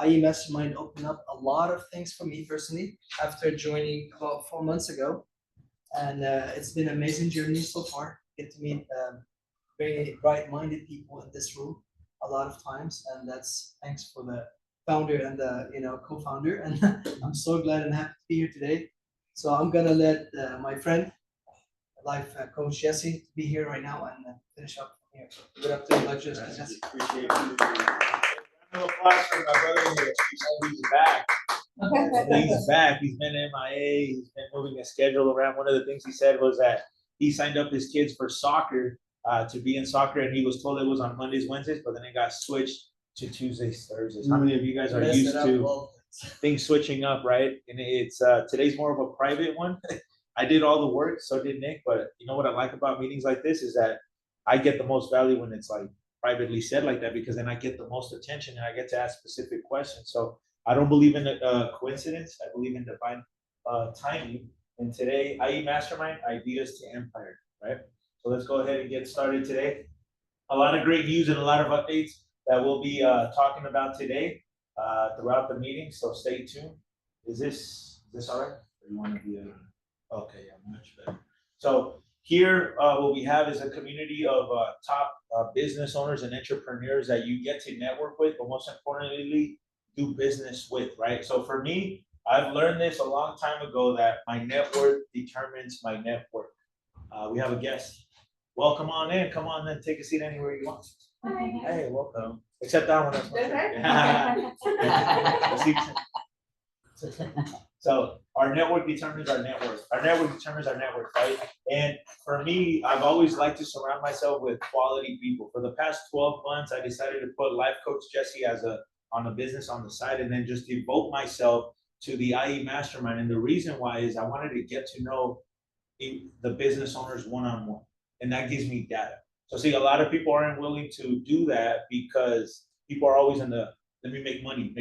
IE Mastermind opened up a lot of things for me personally after joining about 4 months ago. And it's been an amazing journey so far. Get to meet very bright-minded people in this room a lot of times, and that's thanks for the founder and the co-founder. And I'm so glad and happy to be here today. So I'm gonna let my friend, life coach Jesse, be here right now and finish up from here. Good up to you, Jesse. Appreciate it. Round of applause for my brother here. He's back. He's back. He's been MIA. He's been moving his schedule around. One of the things he said was that he signed up his kids for soccer, to be in soccer, and he was told it was on Mondays, Wednesdays, but then it got switched to Tuesdays, Thursdays. How many of you guys are used to things switching up, right? And it's today's more of a private one. I did all the work, so did Nick, but you know what I like about meetings like this is that I get the most value when it's like privately said like that, because then I get the most attention and I get to ask specific questions. So I don't believe in coincidence. I believe in divine timing. And today, IE Mastermind, Ideas to Empire, right? So let's go ahead and get started today. A lot of great news and a lot of updates that we'll be talking about today throughout the meeting. So stay tuned. Is this all right? Or you want to be okay? Yeah, much better. So here, what we have is a community of top business owners and entrepreneurs that you get to network with, but most importantly, do business with, right? So for me, I've learned this a long time ago that my network determines my network. We have a guest. Welcome on in. Come on in. Take a seat anywhere you want. Hi. Hey, welcome. Except that one. So our network determines our network. Our network determines our network, right? And for me, I've always liked to surround myself with quality people. For the past 12 months, I decided to put Life Coach Jesse on a business on the side, and then just devote myself to the IE Mastermind. And the reason why is I wanted to get to know the business owners one-on-one, and that gives me data. So see, a lot of people aren't willing to do that because people are always in the let me make money.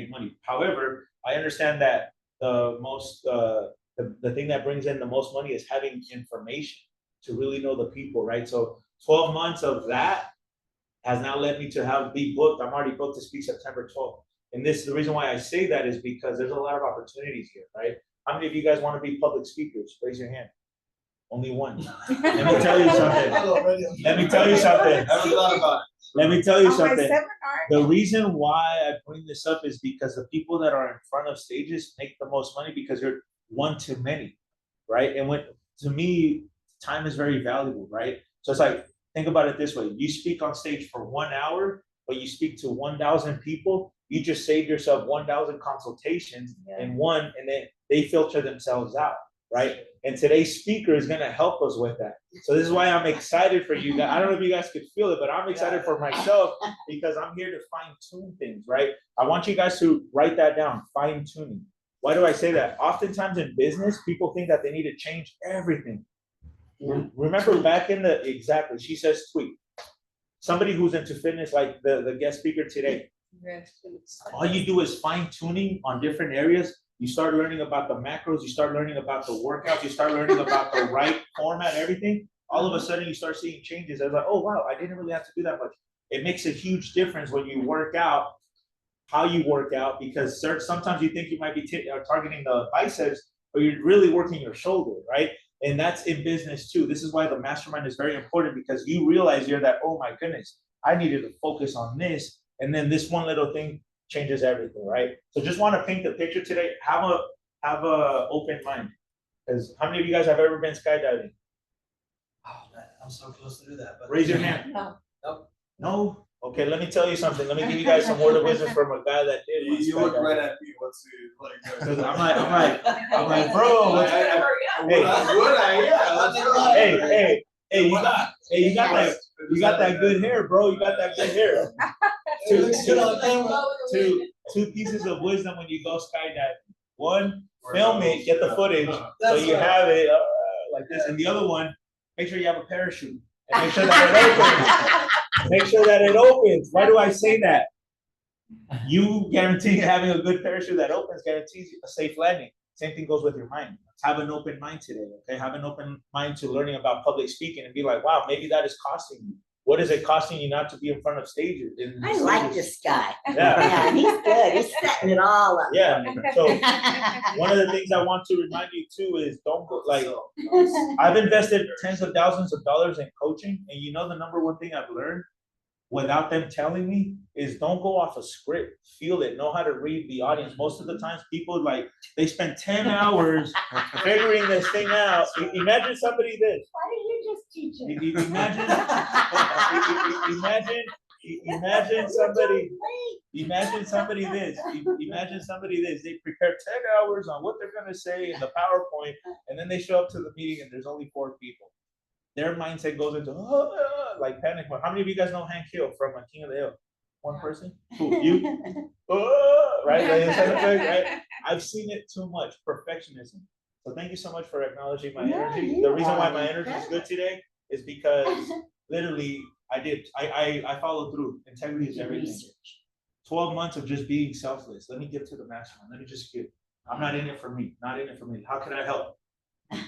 However, I understand that the most the thing that brings in the most money is having information to really know the people, right? So 12 months of that has now led me to be booked. I'm already booked to speak September 12th. And the reason why I say that is because there's a lot of opportunities here, right? How many of you guys want to be public speakers? Raise your hand. Only one. Let me tell you something. Let me tell you something. I haven't thought about it. Let me tell you something. The reason why I bring this up is because the people that are in front of stages make the most money because you're one to many, right? And to me, time is very valuable, right? So it's like, think about it this way. You speak on stage for 1 hour, but you speak to 1,000 people. You just saved yourself 1,000 consultations and then they filter themselves out, right? And today's speaker is going to help us with that. So this is why I'm excited for you guys. I don't know if you guys could feel it, but I'm excited for myself because I'm here to fine tune things, right? I want you guys to write that down, fine tuning. Why do I say that? Oftentimes in business, people think that they need to change everything. Remember back exactly, she says tweak. Somebody who's into fitness, like the guest speaker today, all you do is fine tuning on different areas. You start learning about the macros, you start learning about the workouts, you start learning about the right format, everything. All of a sudden you start seeing changes. I was like, oh wow, I didn't really have to do that much. It makes a huge difference when you work out, how you work out, because sometimes you think you might be targeting the biceps, but you're really working your shoulder, right? And that's in business too. This is why the mastermind is very important, because you realize you're that, oh my goodness, I needed to focus on this. And then this one little thing changes everything, right? So just want to paint the picture today. Have a open mind. Because how many of you guys have ever been skydiving? Oh man, I'm so close to do that. But raise your hand. No. Nope. No? Okay, let me tell you something. Let me give you guys some word of wisdom from a guy that did. You look right at me. What's it like? I'm like, bro. Hey, you got that good hair, bro. You got that good hair. Two pieces of wisdom when you go skydiving. One, film it, get the footage, so you have it like this. And the other one, make sure you have a parachute. And make sure that it opens. Make sure that it opens. Why do I say that? You guarantee having a good parachute that opens guarantees a safe landing. Same thing goes with your mind. Have an open mind today, okay? Have an open mind to learning about public speaking and be like, wow, maybe that is costing you. what is it costing you not to be in front of stages? I like this guy. Yeah. Yeah, he's good. He's setting it all up. Yeah. So one of the things I want to remind you too is don't go like I've invested tens of thousands of dollars in coaching, and you know the number one thing I've learned without them telling me is don't go off a script. Feel it. Know how to read the audience. Most of the times people like they spend 10 hours figuring this thing out. Imagine somebody this. Why don't you just teach it? Imagine somebody. Imagine somebody this. Imagine somebody this. They prepare 10 hours on what they're gonna say in the PowerPoint, and then they show up to the meeting and there's only 4 people. Their mindset goes into like panic mode. How many of you guys know Hank Hill from King of the Hill? One person? Who? You? Right? Right? I've seen it too much. Perfectionism. So thank you so much for acknowledging my energy. The reason why my energy is good today is because literally I followed through. Integrity is everything. 12 months of just being selfless. Let me give to the mastermind. Let me just give. I'm not in it for me. Not in it for me. How can I help?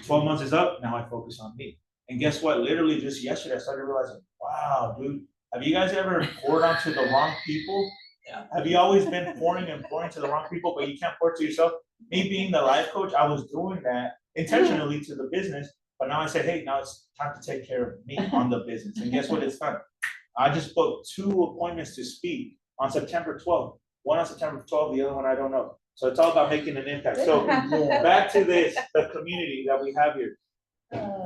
12 months is up. Now I focus on me. And guess what? Literally just yesterday, I started realizing, wow, dude, have you guys ever poured onto the wrong people? Yeah. Have you always been pouring and pouring to the wrong people, but you can't pour to yourself? Me being the life coach, I was doing that intentionally to the business, but now I said, hey, now it's time to take care of me on the business. And guess what? It's done. I just booked 2 appointments to speak on September 12th. One on September 12th, the other one I don't know. So it's all about making an impact. So back to this, the community that we have here.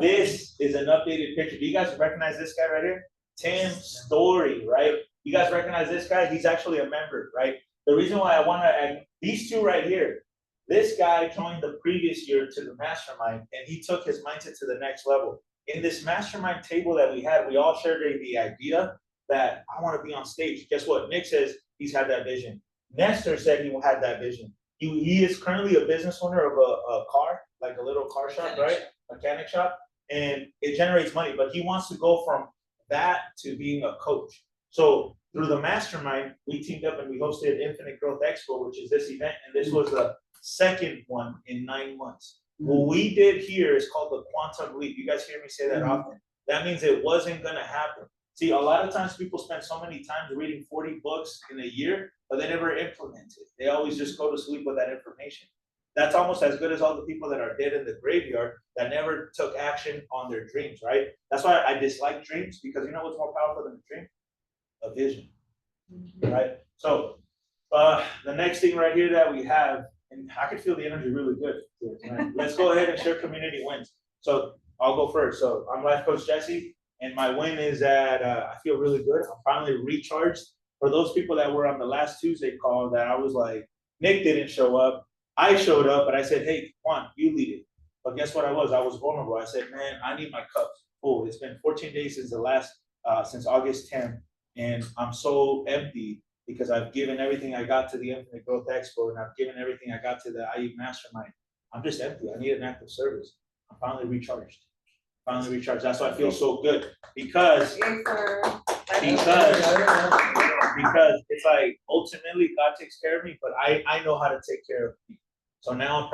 This is an updated picture. Do you guys recognize this guy right here? Tim Story, right? You guys recognize this guy? He's actually a member, right? The reason why I want to add these 2 right here, this guy joined the previous year to the mastermind, and he took his mindset to the next level. In this mastermind table that we had, we all shared the idea that I want to be on stage. Guess what? Nick says he's had that vision. Nestor said he had that vision. He is currently a business owner of a car, like a little car shop, right? Mechanic shop, and it generates money, but he wants to go from that to being a coach. So through the mastermind, we teamed up and we hosted Infinite Growth Expo, which is this event, and this was the second one in 9 months. What we did here is called the quantum leap. You guys hear me say that often. That means it wasn't gonna happen. See, a lot of times people spend so many times reading 40 books in a year, but they never implement it. They always just go to sleep with that information. That's almost as good as all the people that are dead in the graveyard that never took action on their dreams, right? That's why I dislike dreams, because you know what's more powerful than a dream? A vision, right? So the next thing right here that we have, and I can feel the energy really good. Right? Let's go ahead and share community wins. So I'll go first. So I'm life coach Jesse, and my win is that I feel really good. I'm finally recharged. For those people that were on the last Tuesday call that I was like, Nick didn't show up. I showed up, but I said, hey, Juan, you lead it. But guess what I was vulnerable. I said, man, I need my cup full. It's been 14 days since since August 10th, and I'm so empty because I've given everything I got to the Infinite Growth Expo, and I've given everything I got to the IE Mastermind. I'm just empty. I need an active service. I'm finally recharged. That's why I feel so good, because it's like ultimately God takes care of me, but I know how to take care of me. So now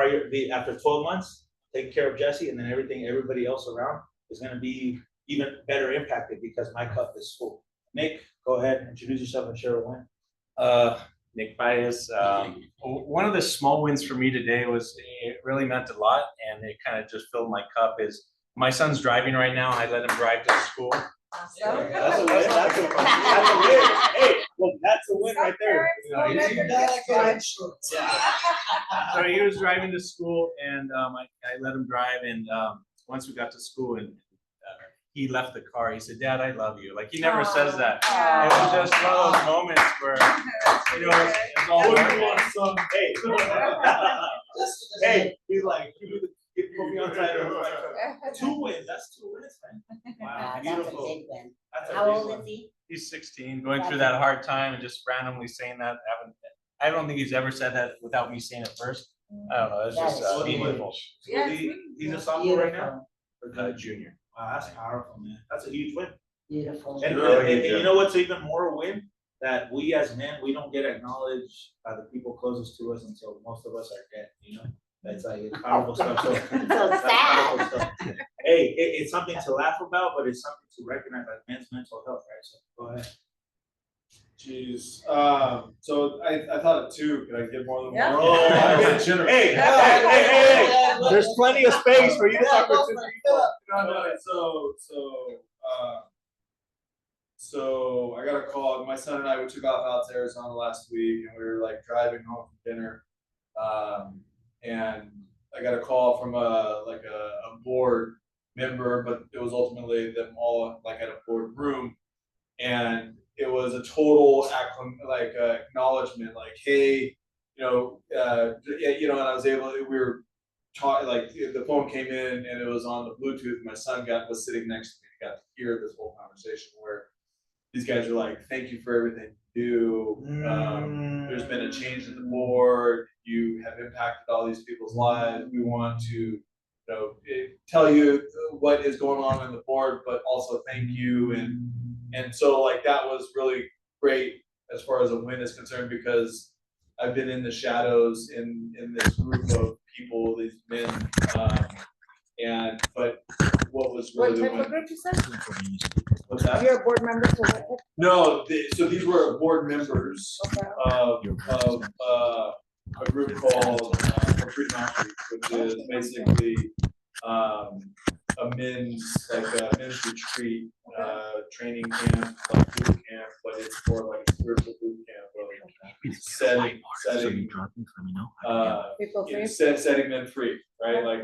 after 12 months, taking care of Jesse, and then everybody else around is going to be even better impacted because my cup is full. Nick, go ahead, introduce yourself and share a win. Nick Baez. One of the small wins for me today was, it really meant a lot, and it kind of just filled my cup, is my son's driving right now. I let him drive to school. Awesome. That's a win. That's a win. Hey, well, that's a win right there. You know, so he was driving to school, and I let him drive. And once we got to school, and he left the car, he said, "Dad, I love you." Like, he never says that. It was just one of those moments where, you know, it's all worth it. Hey, he's like, put me on title. 2 wins. That's 2 wins, man. Wow, That's a beautiful. big win. That's a How big old one. is he? He's 16, going through that hard time, and just randomly saying that. I don't think he's ever said that without me saying it first. I don't know. It's just That is meaningful. So he's a sophomore right now? Junior. Wow, that's powerful, man. That's a huge win. Beautiful. And you know what's even more a win? That we as men, we don't get acknowledged by the people closest to us until most of us are dead, you know? That's like it's powerful stuff. So, So that's sad. powerful stuff. Hey, it's something to laugh about, but it's something to recognize like men's mental health, right? So go ahead. Jeez. So I thought of two. Could I give more than Yeah. one? Oh, I'm being generous. Hey. There's plenty of space for you to talk with two people. So I got a call. My son and I, we took off out to Arizona last week, and we were like driving home from dinner, and I got a call from a board member, but it was ultimately them all like at a board room, and it was a total acknowledgement, like, hey, and I was able. We were talking, like the phone came in and it was on the Bluetooth. My son was sitting next to me. He got to hear this whole conversation where these guys are like, thank you for everything you do. There's been a change in the board. You have impacted all these people's lives. We want to, tell you what is going on in the board, but also thank you. And so like that was really great as far as a win is concerned, because I've been in the shadows in this group of people, these men, but what was really What type of group you said? What's that? You're a board member to what? No, so these were board members Okay. of a group called Retreat Mastery, which is basically a men's retreat training camp, like boot camp, but it's more like a spiritual boot camp, setting setting men free, right? Like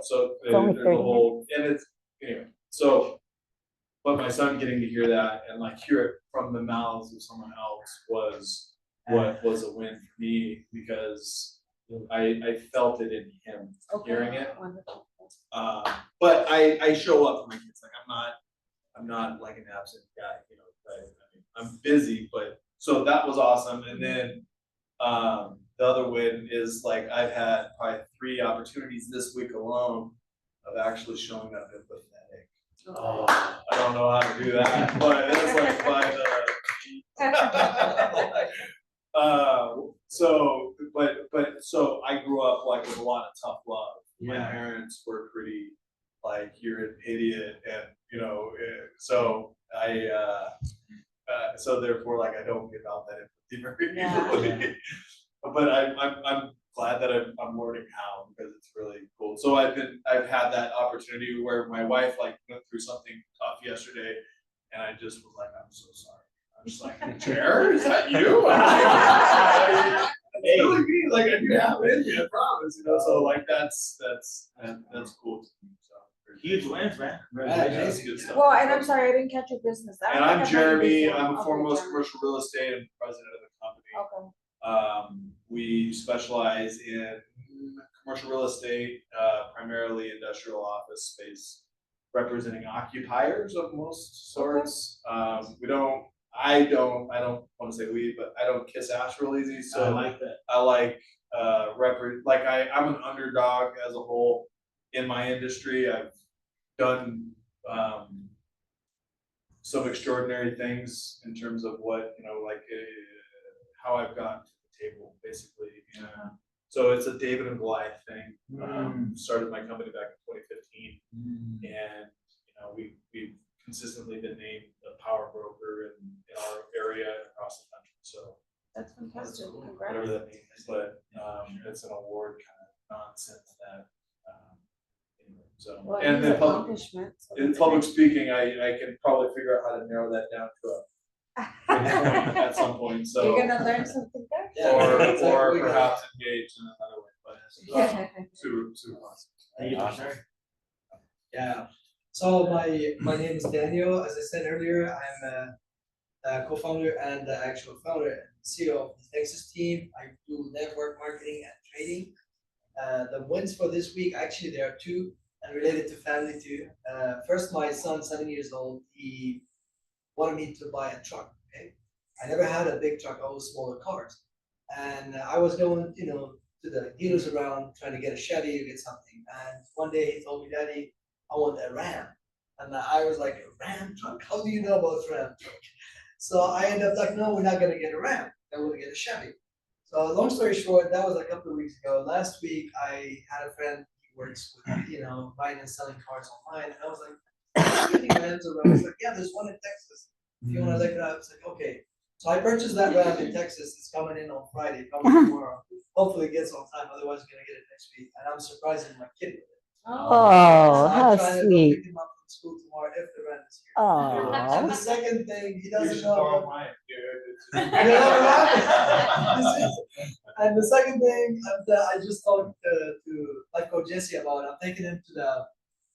so there's a whole, and it's anyway. So, but my son getting to hear that and like hear it from the mouths of someone else was what was a win for me, because I felt it in him hearing it. But I show up for my kids. Like I'm not like an absent guy, I'm busy, but so that was awesome. And then the other win is like I've had probably 3 opportunities this week alone of actually showing up empathetic. Oh, I don't know how to do that, but it's like by the so I grew up like with a lot of tough love. My parents were pretty like, you're an idiot, and so so therefore like I don't give out that empathy very easily. But I'm glad that I'm learning how, because it's really cool. So I've had that opportunity where my wife like went through something tough yesterday, and I just was like, I'm so sorry. I'm just like, Chair, is that you? It's really me. Like I do have it in me, I promise. So like that's cool to me. So Huge wins, man. that's good stuff. Well, and I'm sorry, I didn't catch your business. And I'm Jeremy. I'm a foremost commercial real estate and president of the company. Okay. We specialize in commercial real estate, primarily industrial office space, representing occupiers of most sorts. I don't want to say we, but I don't kiss ass real easy. So I like that. I like I'm an underdog as a whole in my industry. I've done some extraordinary things in terms of what how I've gotten to the table, basically. So it's a David and Goliath thing. Started my company back in 2015, and we've consistently been named the power broker in our area and across the country. So That's fantastic. whatever that means, but it's an award kind of nonsense that. So Well, and then in so public speaking, I can probably figure out how to narrow that down to a at some point. So you're gonna learn something there. or perhaps engage in another way. But super awesome. Yeah. So my name is Daniel. As I said earlier, I'm a co-founder and the actual founder and CEO of the Texas team. I do network marketing and trading. The wins for this week, actually, there are 2 and related to family too. First, my son, 7 years old, he wanted me to buy a truck. Okay, I never had a big truck, always smaller cars, and I was going, to the dealers around trying to get a Chevy or get something. And one day he told me, Daddy, I want a Ram, and I was like, a Ram truck? How do you know about Ram truck? So I ended up like, no, we're not gonna get a Ram. Then we'll get a Chevy. So So long story short, that was a couple of weeks ago. Last week, I had a friend, he works with, buying and selling cars online. And I was like, any Rams around? He's like, yeah, there's one in Texas. If you want to look it up, it's like, okay. So I purchased that Ram in Texas. It's coming in on Friday, coming tomorrow. Hopefully it gets on time, otherwise I'm gonna get it next week. And I'm surprising my kid with it. Oh, So how I'm trying to go sweet. pick him up from school tomorrow if the Ram is here. Oh. And the second thing, he You doesn't should know. borrow mine. And the second thing I just talked to Life Coach Jesse about, I'm taking him to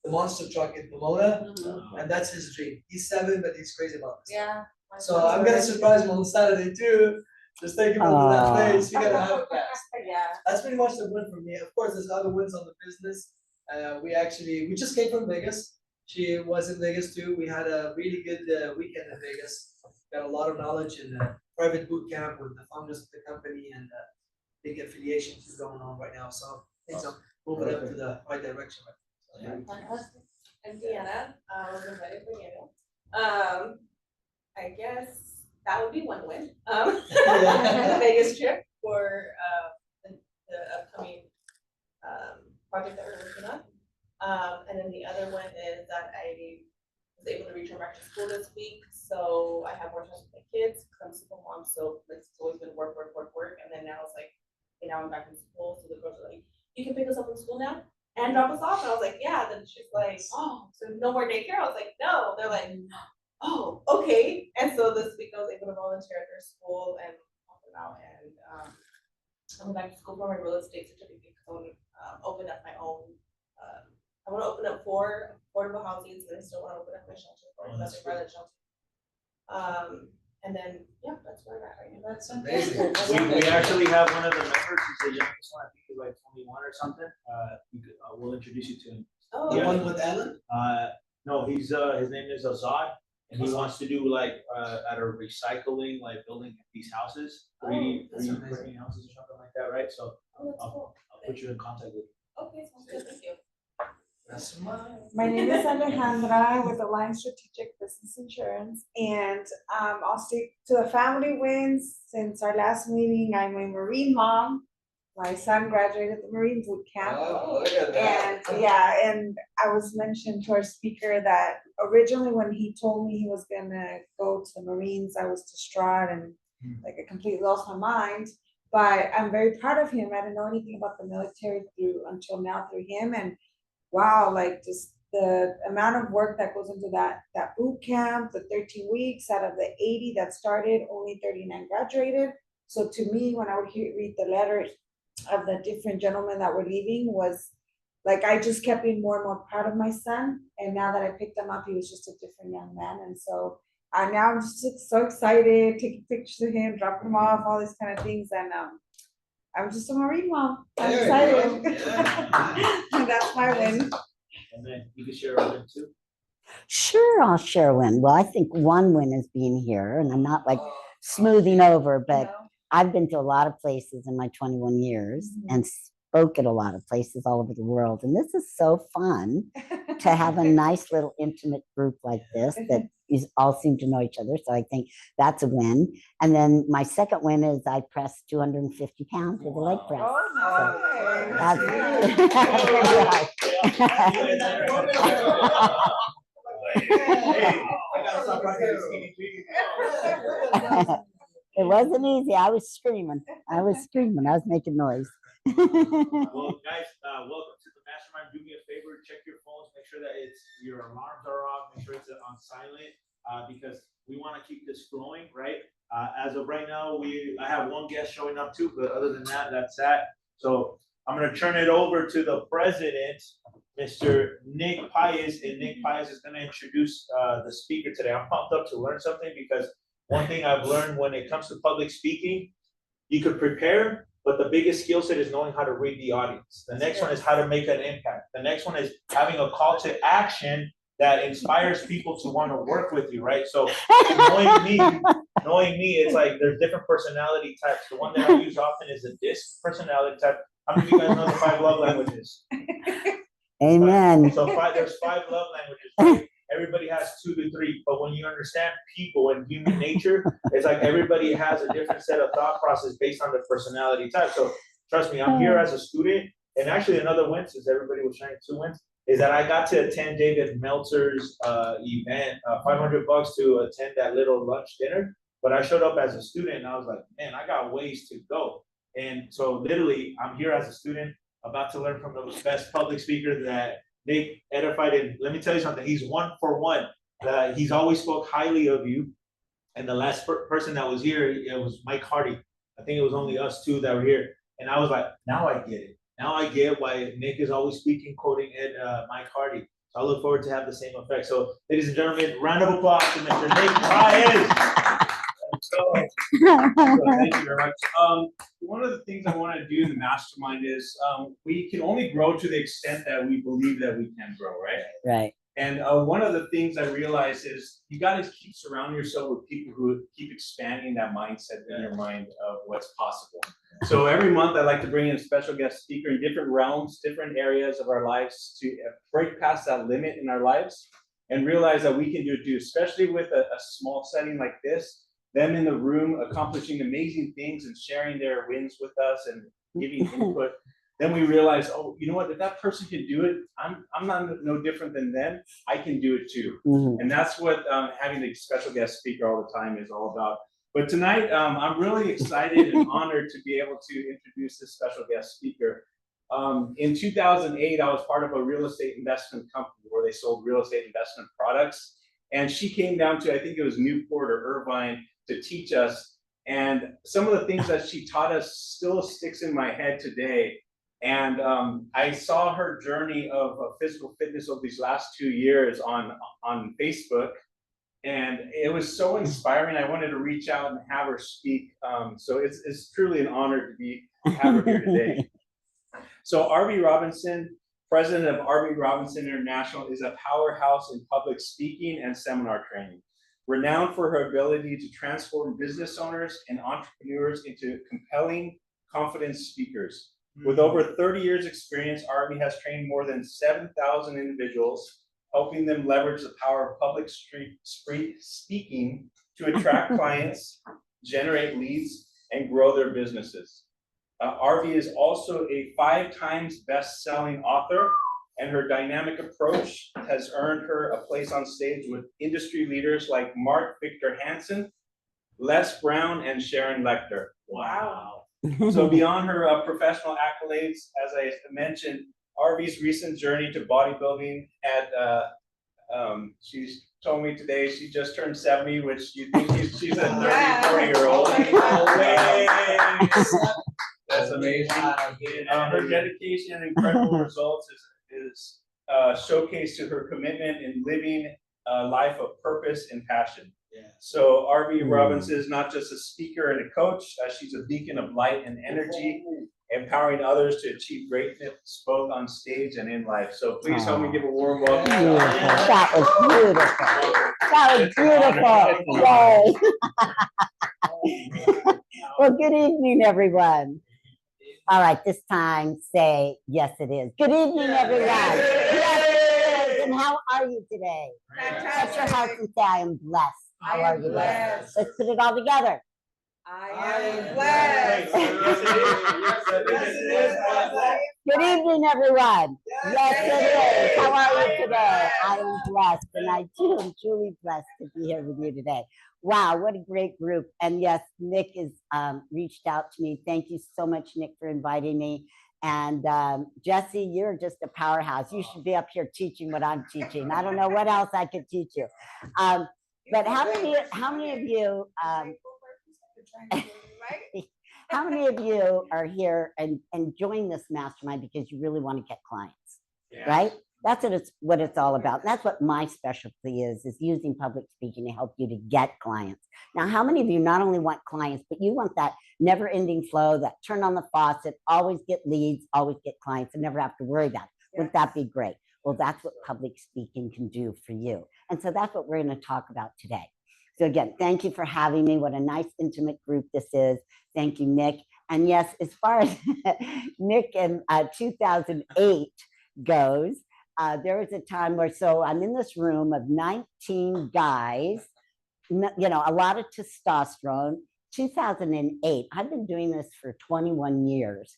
the monster truck in Pomona, and that's his dream. He's 7, but he's crazy about this. Yeah. So I'm gonna surprise him on Saturday too. Just take him over to that place. You're gonna have a blast. Yeah. That's pretty much the win for me. Of course, there's other wins on the business. We just came from Vegas. She was in Vegas too. We had a really good weekend in Vegas. Got a lot of knowledge in the private boot camp with the founders of the company and big affiliations going on right now. So things are moving up to the right direction. So, yeah. Fantastic. And Deanna, was invited for you. I guess that would be one win. The Vegas trip for the upcoming project that we're working on. And then the other one is that I was able to return back to school this week, so I have more time with my kids. Cause I'm a single mom, so it's always been work, and then now it's like, okay, now I'm back in school, so the girls are like, you can pick us up from school now and drop us off, and I was like, yeah. Then she's like, oh, so no more daycare? I was like, no. They're like, oh, okay. And so this week I was able to volunteer at their school and help them out, and I went back to school for my real estate certificate because I want to open up my own. I want to open up 4 affordable housings, and I still want to open up my shelter for another private shelter. And then, yeah, that's where I'm at right now. That's Amazing. We actually have one of the members, he's the youngest one, I think he's like 21 or something. We'll introduce you to him. Oh, The Yeah. one with Ellen? No, his name is Azad, and he wants to do like, at a recycling, like building these houses, 3D that's amazing. printing houses or something like that, right? So oh, that's cool. I'll put you in contact with him. Okay, sounds good. Thank you. That's mine. My name is Alejandra with Alliance Strategic Business Insurance, and I'll stick to the family wins. Since our last meeting, I'm a Marine mom. My son graduated the Marine boot camp. Oh, look at that. And yeah, and I was mentioned to our speaker that originally when he told me he was gonna go to the Marines, I was distraught and like I completely lost my mind. But I'm very proud of him. I didn't know anything about the military until now through him, and wow, like just the amount of work that goes into that boot camp, the 13 weeks out of the 80 that started, only 39 graduated. So to me, when I would read the letters of the different gentlemen that were leaving, was like I just kept being more and more proud of my son. And now that I picked him up, he was just a different young man. And so now I'm just so excited, taking pictures of him, dropping him off, all these kind of things. And I'm just a Marine mom. I'm There excited. you go. Yeah. That's my win. And then you can share a win too. Sure, I'll share a win. Well, I think one win is being here, and I'm not like smoothing over, but I've been to a lot of places in my 21 years and spoke at a lot of places all over the world. And this is so fun to have a nice little intimate group like this that you all seem to know each other. So I think that's a win. And then my second win is I pressed 250 pounds with a leg press. Oh, It wasn't easy. I was screaming. I was making noise. Well, guys, welcome to the Mastermind. Do me a favor, check your phones, make sure that your alarms are off, make sure it's on silent, because we want to keep this flowing, right? As of right now, I have one guest showing up too, but other than that, that's that. So I'm going to turn it over to the president, Mr. Nick Pius, and Nick Pius is going to introduce the speaker today. I'm pumped up to learn something, because one thing I've learned when it comes to public speaking, you could prepare, but the biggest skill set is knowing how to read the audience. The next one is how to make an impact. The next one is having a call to action that inspires people to want to work with you, right? So knowing me, it's like there's different personality types. The one that I use often is the DISC personality type. How many of you guys know the 5 love languages? Amen. So there's 5 love languages, right? everybody has 2 to 3, but when you understand people and human nature, it's like everybody has a different set of thought process based on their personality type. So trust me, I'm here as a student, and actually another win, since everybody was sharing 2 wins, is that I got to attend David Meltzer's event, $500 to attend that little lunch dinner. But I showed up as a student, and I was like, man, I got ways to go. And so literally, I'm here as a student, about to learn from the best public speaker that Nick edified. And let me tell you something, he's 1 for 1. He's always spoke highly of you. And the last person that was here, it was Mike Hardy. I think it was only us 2 that were here. And I was like, now I get it. Now I get why Nick is always speaking, quoting Mike Hardy. So I look forward to have the same effect. So ladies and gentlemen, round of applause to Mr. Nick Ryan. So thank you very much. One of the things I want to do in the mastermind is we can only grow to the extent that we believe that we can grow, right? Right. And one of the things I realized is you got to keep surrounding yourself with people who keep expanding that mindset in your mind of what's possible. So every month I like to bring in a special guest speaker in different realms, different areas of our lives to break past that limit in our lives and realize that we can do it too, especially with a small setting like this. Them in the room accomplishing amazing things and sharing their wins with us and giving input. Then we realize, oh, you know what? If that person can do it, I'm not no different than them. I can do it too. And that's what having a special guest speaker all the time is all about. But tonight, I'm really excited and honored to be able to introduce this special guest speaker. In 2008, I was part of a real estate investment company where they sold real estate investment products. And she came down to, I think it was Newport or Irvine, to teach us. And some of the things that she taught us still sticks in my head today. And I saw her journey of physical fitness over these last 2 years on Facebook. And it was so inspiring. I wanted to reach out and have her speak. So it's truly an honor to have her here today. So Arvee Robinson, president of Arvee Robinson International, is a powerhouse in public speaking and seminar training. Renowned for her ability to transform business owners and entrepreneurs into compelling, confident speakers. With over 30 years experience, Arvee has trained more than 7,000 individuals, helping them leverage the power of public speaking to attract clients, generate leads, and grow their businesses. Arvee is also a 5 times best-selling author, and her dynamic approach has earned her a place on stage with industry leaders like Mark Victor Hansen, Les Brown, and Sharon Lecter. Wow. So beyond her professional accolades, as I mentioned, Arvee's recent journey to bodybuilding she's told me today she just turned 70, which you think she's a 40-year-old. That's amazing. Her dedication and incredible results is showcased to her commitment in living a life of purpose and passion. Yeah. So Arvee Robinson is not just a speaker and a coach, she's a beacon of light and energy, empowering others to achieve greatness both on stage and in life. So please help me give a warm welcome. That was beautiful. That was beautiful. Yay. Well, good evening, everyone. All right, this time say, yes, it is. Good evening, everyone. Yes, it is. And how are you today? Touch your hearts and say, I am blessed. How are you blessed? Let's put it all together. I am blessed. Good evening, everyone. Yes, it is. How are you today? I am blessed, and I too am truly blessed to be here with you today. Wow, what a great group. And yes, Nick has reached out to me. Thank you so much, Nick, for inviting me. And Jesse, you're just a powerhouse. You should be up here teaching what I'm teaching. I don't know what else I could teach you. But how many of you how many of you are here and join this mastermind because you really want to get clients, right? That's what it's all about. And that's what my specialty is using public speaking to help you to get clients. Now, how many of you not only want clients, but you want that never-ending flow, that turn on the faucet, always get leads, always get clients, and never have to worry about it? Wouldn't that be great? Well, that's what public speaking can do for you. And so that's what we're going to talk about today. So again, thank you for having me. What a nice, intimate group this is. Thank you, Nick. And yes, as far as Nick in 2008 goes, there was a time where, so I'm in this room of 19 guys, you know, a lot of testosterone. 2008, I've been doing this for 21 years.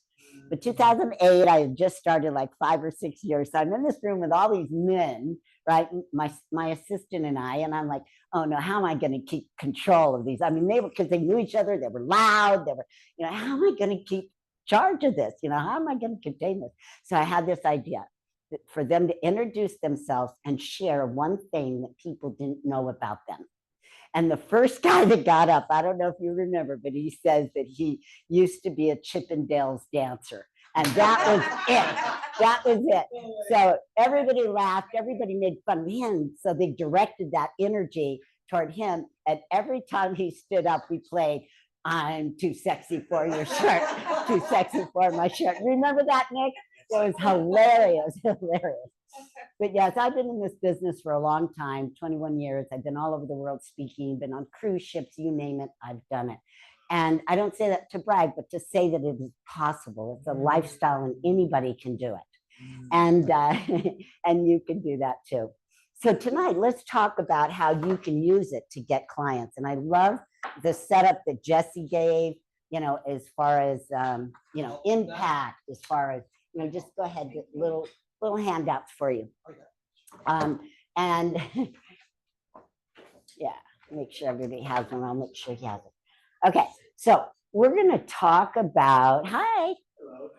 But 2008, I had just started like 5 or 6 years. So I'm in this room with all these men, right? My assistant and I'm like, oh no, how am I going to keep control of these? I mean, because they knew each other, they were loud, they were, you know, how am I going to keep charge of this? You know, how am I going to contain this? So I had this idea for them to introduce themselves and share one thing that people didn't know about them. And the first guy that got up, I don't know if you remember, but he says that he used to be a Chippendales dancer. And that was it. That was it. So everybody laughed, everybody made fun of him. So they directed that energy toward him. And every time he stood up, we played, I'm too sexy for your shirt, too sexy for my shirt. Remember that, Nick? It was hilarious, hilarious. But yes, I've been in this business for a long time, 21 years. I've been all over the world speaking, been on cruise ships, you name it, I've done it. And I don't say that to brag, but to say that it is possible. It's a lifestyle and anybody can do it. And, and you can do that too. So tonight, let's talk about how you can use it to get clients. And I love the setup that Jesse gave, you know, as far as, you know, impact, as far as, you know, just go ahead, get little handouts for you. And yeah, make sure everybody has one. I'll make sure he has it. Okay, so we're going to talk about, hi. Hello.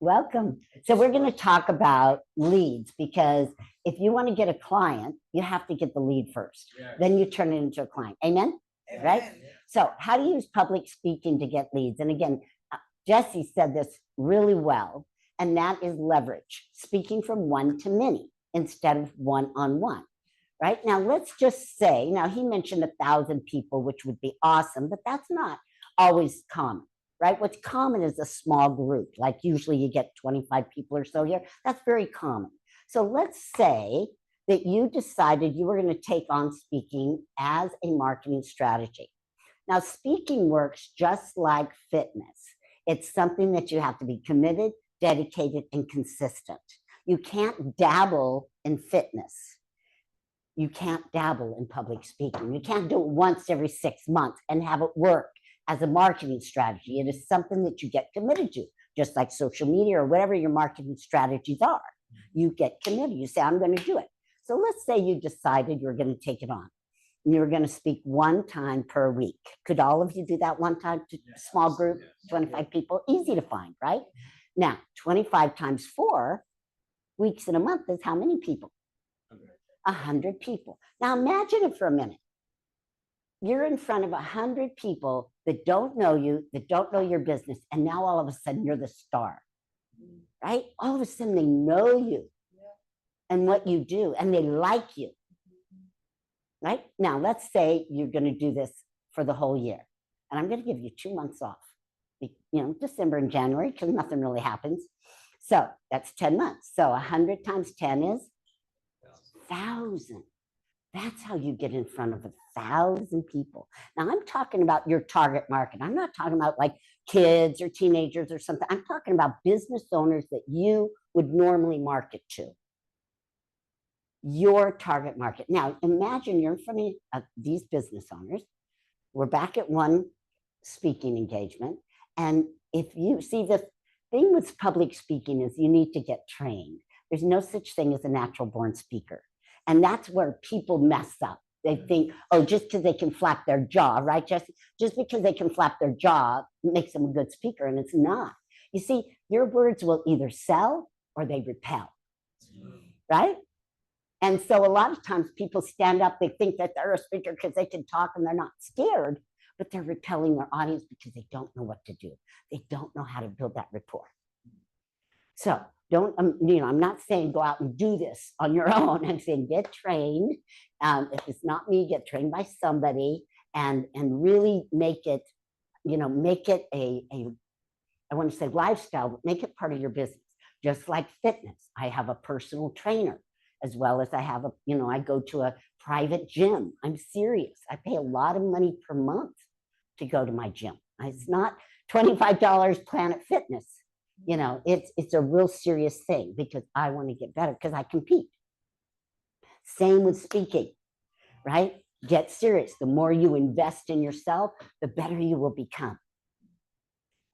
Welcome. So we're going to talk about leads, because if you want to get a client, you have to get the lead first. Yeah. Then you turn it into a client. Amen? Amen. Right? So how to use public speaking to get leads. And again, Jesse said this really well. And that is leverage, speaking from one to many instead of one-on-one, right? Now, let's just say, now he mentioned 1,000 people, which would be awesome, but that's not always common, right? What's common is a small group, like usually you get 25 people or so here. That's very common. So let's say that you decided you were going to take on speaking as a marketing strategy. Now, speaking works just like fitness. It's something that you have to be committed, dedicated, and consistent. You can't dabble in fitness. You can't dabble in public speaking. You can't do it once every 6 months and have it work as a marketing strategy. It is something that you get committed to, just like social media or whatever your marketing strategies are. You get committed. You say, I'm going to do it. So let's say you decided you're going to take it on. And you're going to speak one time per week. Could all of you do that one time to a small group, 25 people? Easy to find, right? Now, 25 times 4 weeks in a month is how many people? 100 people. Now, imagine it for a minute. You're in front of 100 people that don't know you, that don't know your business, and now all of a sudden you're the star, right? All of a sudden they know you and what you do, and they like you, right? Now, let's say you're going to do this for the whole year, and I'm going to give you 2 months off. You know, December and January, because nothing really happens. So that's 10 months. So 100 times 10 is 1,000. That's how you get in front of 1,000 people. Now I'm talking about your target market. I'm not talking about like kids or teenagers or something. I'm talking about business owners that you would normally market to. Your target market. Now imagine you're in front of these business owners. We're back at one speaking engagement. And if you see, the thing with public speaking is you need to get trained. There's no such thing as a natural born speaker. And that's where people mess up. They think, oh, just because they can flap their jaw, right, Jesse? Just because they can flap their jaw makes them a good speaker, and it's not. You see, your words will either sell or they repel, right? And so a lot of times people stand up, they think that they're a speaker because they can talk and they're not scared, but they're repelling their audience because they don't know what to do. They don't know how to build that rapport. So don't, you know, I'm not saying go out and do this on your own. I'm saying get trained. If it's not me, get trained by somebody and really make it, you know, make it I want to say lifestyle, but make it part of your business. Just like fitness. I have a personal trainer as well as I have a, you know, I go to a private gym. I'm serious. I pay a lot of money per month to go to my gym. It's not $25 Planet Fitness. You know, it's a real serious thing because I want to get better because I compete. Same with speaking, right? Get serious. The more you invest in yourself, the better you will become.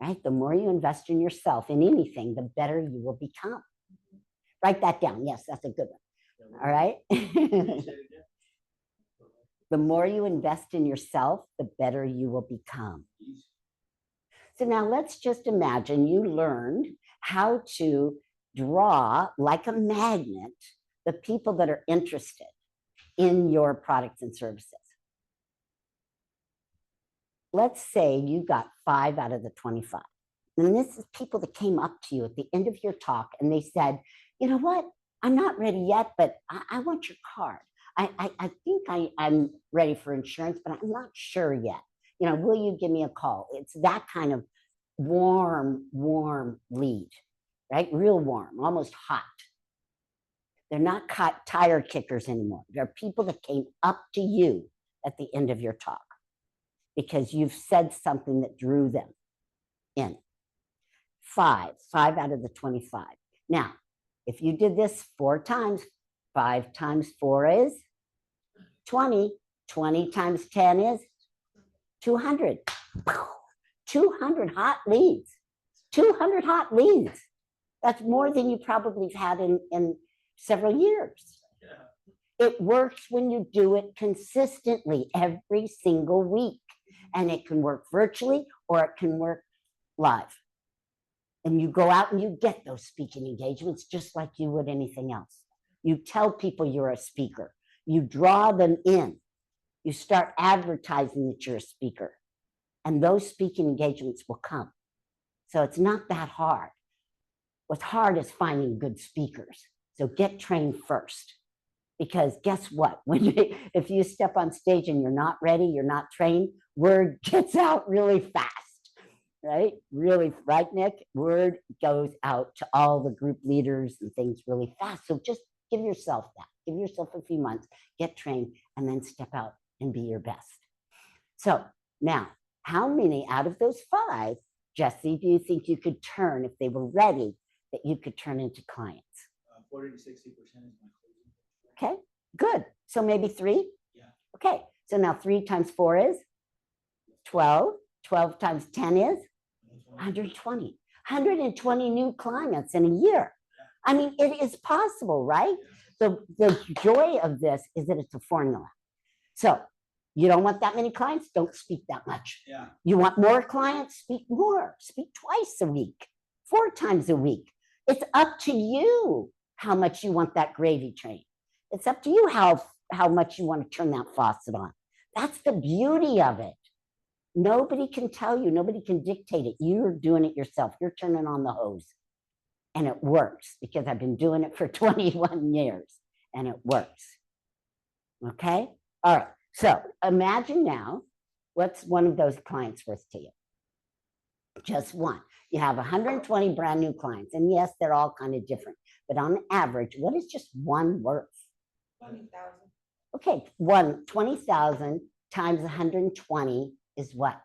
Right? The more you invest in yourself in anything, the better you will become. Write that down. Yes, that's a good one. All right. The more you invest in yourself, the better you will become. So now let's just imagine you learned how to draw like a magnet the people that are interested in your products and services. Let's say you got 5 out of the 25. And this is people that came up to you at the end of your talk and they said, you know what, I'm not ready yet, but I want your card. I think I'm ready for insurance, but I'm not sure yet. You know, will you give me a call? It's that kind of warm lead, right? Real warm, almost hot. They're not tire kickers anymore. They're people that came up to you at the end of your talk because you've said something that drew them in. 5 out of the 25. Now, if you did this 4 times, 5 times 4 is 20. 20 times 10 is 200. 200 hot leads. 200 hot leads. That's more than you probably have had in several years. Yeah. It works when you do it consistently every single week. And it can work virtually or it can work live. And you go out and you get those speaking engagements just like you would anything else. You tell people you're a speaker. You draw them in. You start advertising that you're a speaker. And those speaking engagements will come. So it's not that hard. What's hard is finding good speakers. So get trained first. Because guess what? If you step on stage and you're not ready, you're not trained, word gets out really fast. Right? Really, right, Nick? Word goes out to all the group leaders and things really fast. So just give yourself that. Give yourself a few months, get trained, and then step out and be your best. So now, how many out of those 5, Jesse, do you think you could turn if they were ready, that you could turn into clients? 40 to 60% is my closing. Okay, good. So maybe 3? Yeah. Okay, so now 3 times 4 is 12. 12 times 10 is 120. 120 new clients in a year. I mean, it is possible, right? The joy of this is that it's a formula. So you don't want that many clients, don't speak that much. Yeah. You want more clients, speak more. Speak twice a week, 4 times a week. It's up to you how much you want that gravy train. It's up to you how much you want to turn that faucet on. That's the beauty of it. Nobody can tell you, nobody can dictate it. You're doing it yourself. You're turning on the hose. And it works because I've been doing it for 21 years and it works. Okay? All right. So imagine now, what's one of those clients worth to you? Just one. You have 120 brand new clients. And yes, they're all kind of different. But on average, what is just one worth? 20,000. Okay, 20,000 times 120 is what?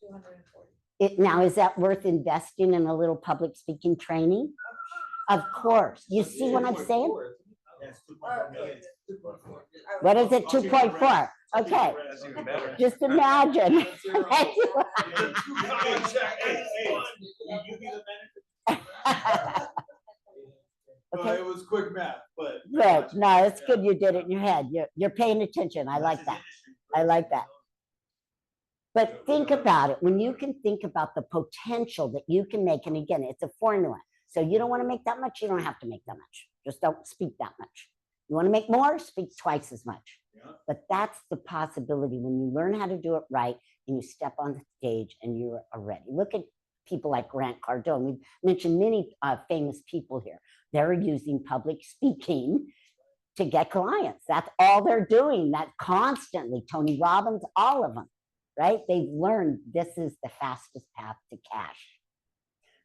240. Now, is that worth investing in a little public speaking training? Of course. You see what I'm saying? Yes, 2.4 million. What is it? 2.4. Okay. That's even better. Just imagine. You be the manager. Okay. It was quick math, but. Good. No, it's good you did it in your head. You're paying attention. I like that. I like that. But think about it. When you can think about the potential that you can make, and again, it's a formula. So you don't want to make that much, you don't have to make that much. Just don't speak that much. You want to make more, speak twice as much. Yeah. But that's the possibility when you learn how to do it right and you step on the stage and you're ready. Look at people like Grant Cardone. We've mentioned many famous people here. They're using public speaking to get clients. That's all they're doing. That constantly. Tony Robbins, all of them, right? They've learned this is the fastest path to cash.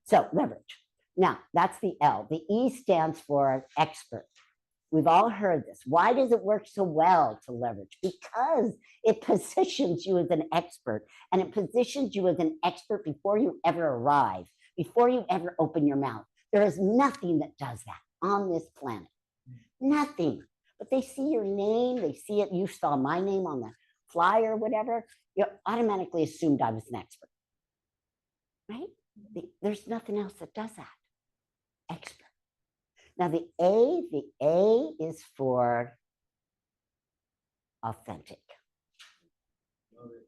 So leverage. Now, that's the L. The E stands for expert. We've all heard this. Why does it work so well to leverage? Because it positions you as an expert, and it positions you as an expert before you ever arrive, before you ever open your mouth. There is nothing that does that on this planet. Nothing. But they see your name, they see it. You saw my name on the flyer or whatever. You automatically assumed I was an expert. Right? There's nothing else that does that. Expert. Now the A is for authentic.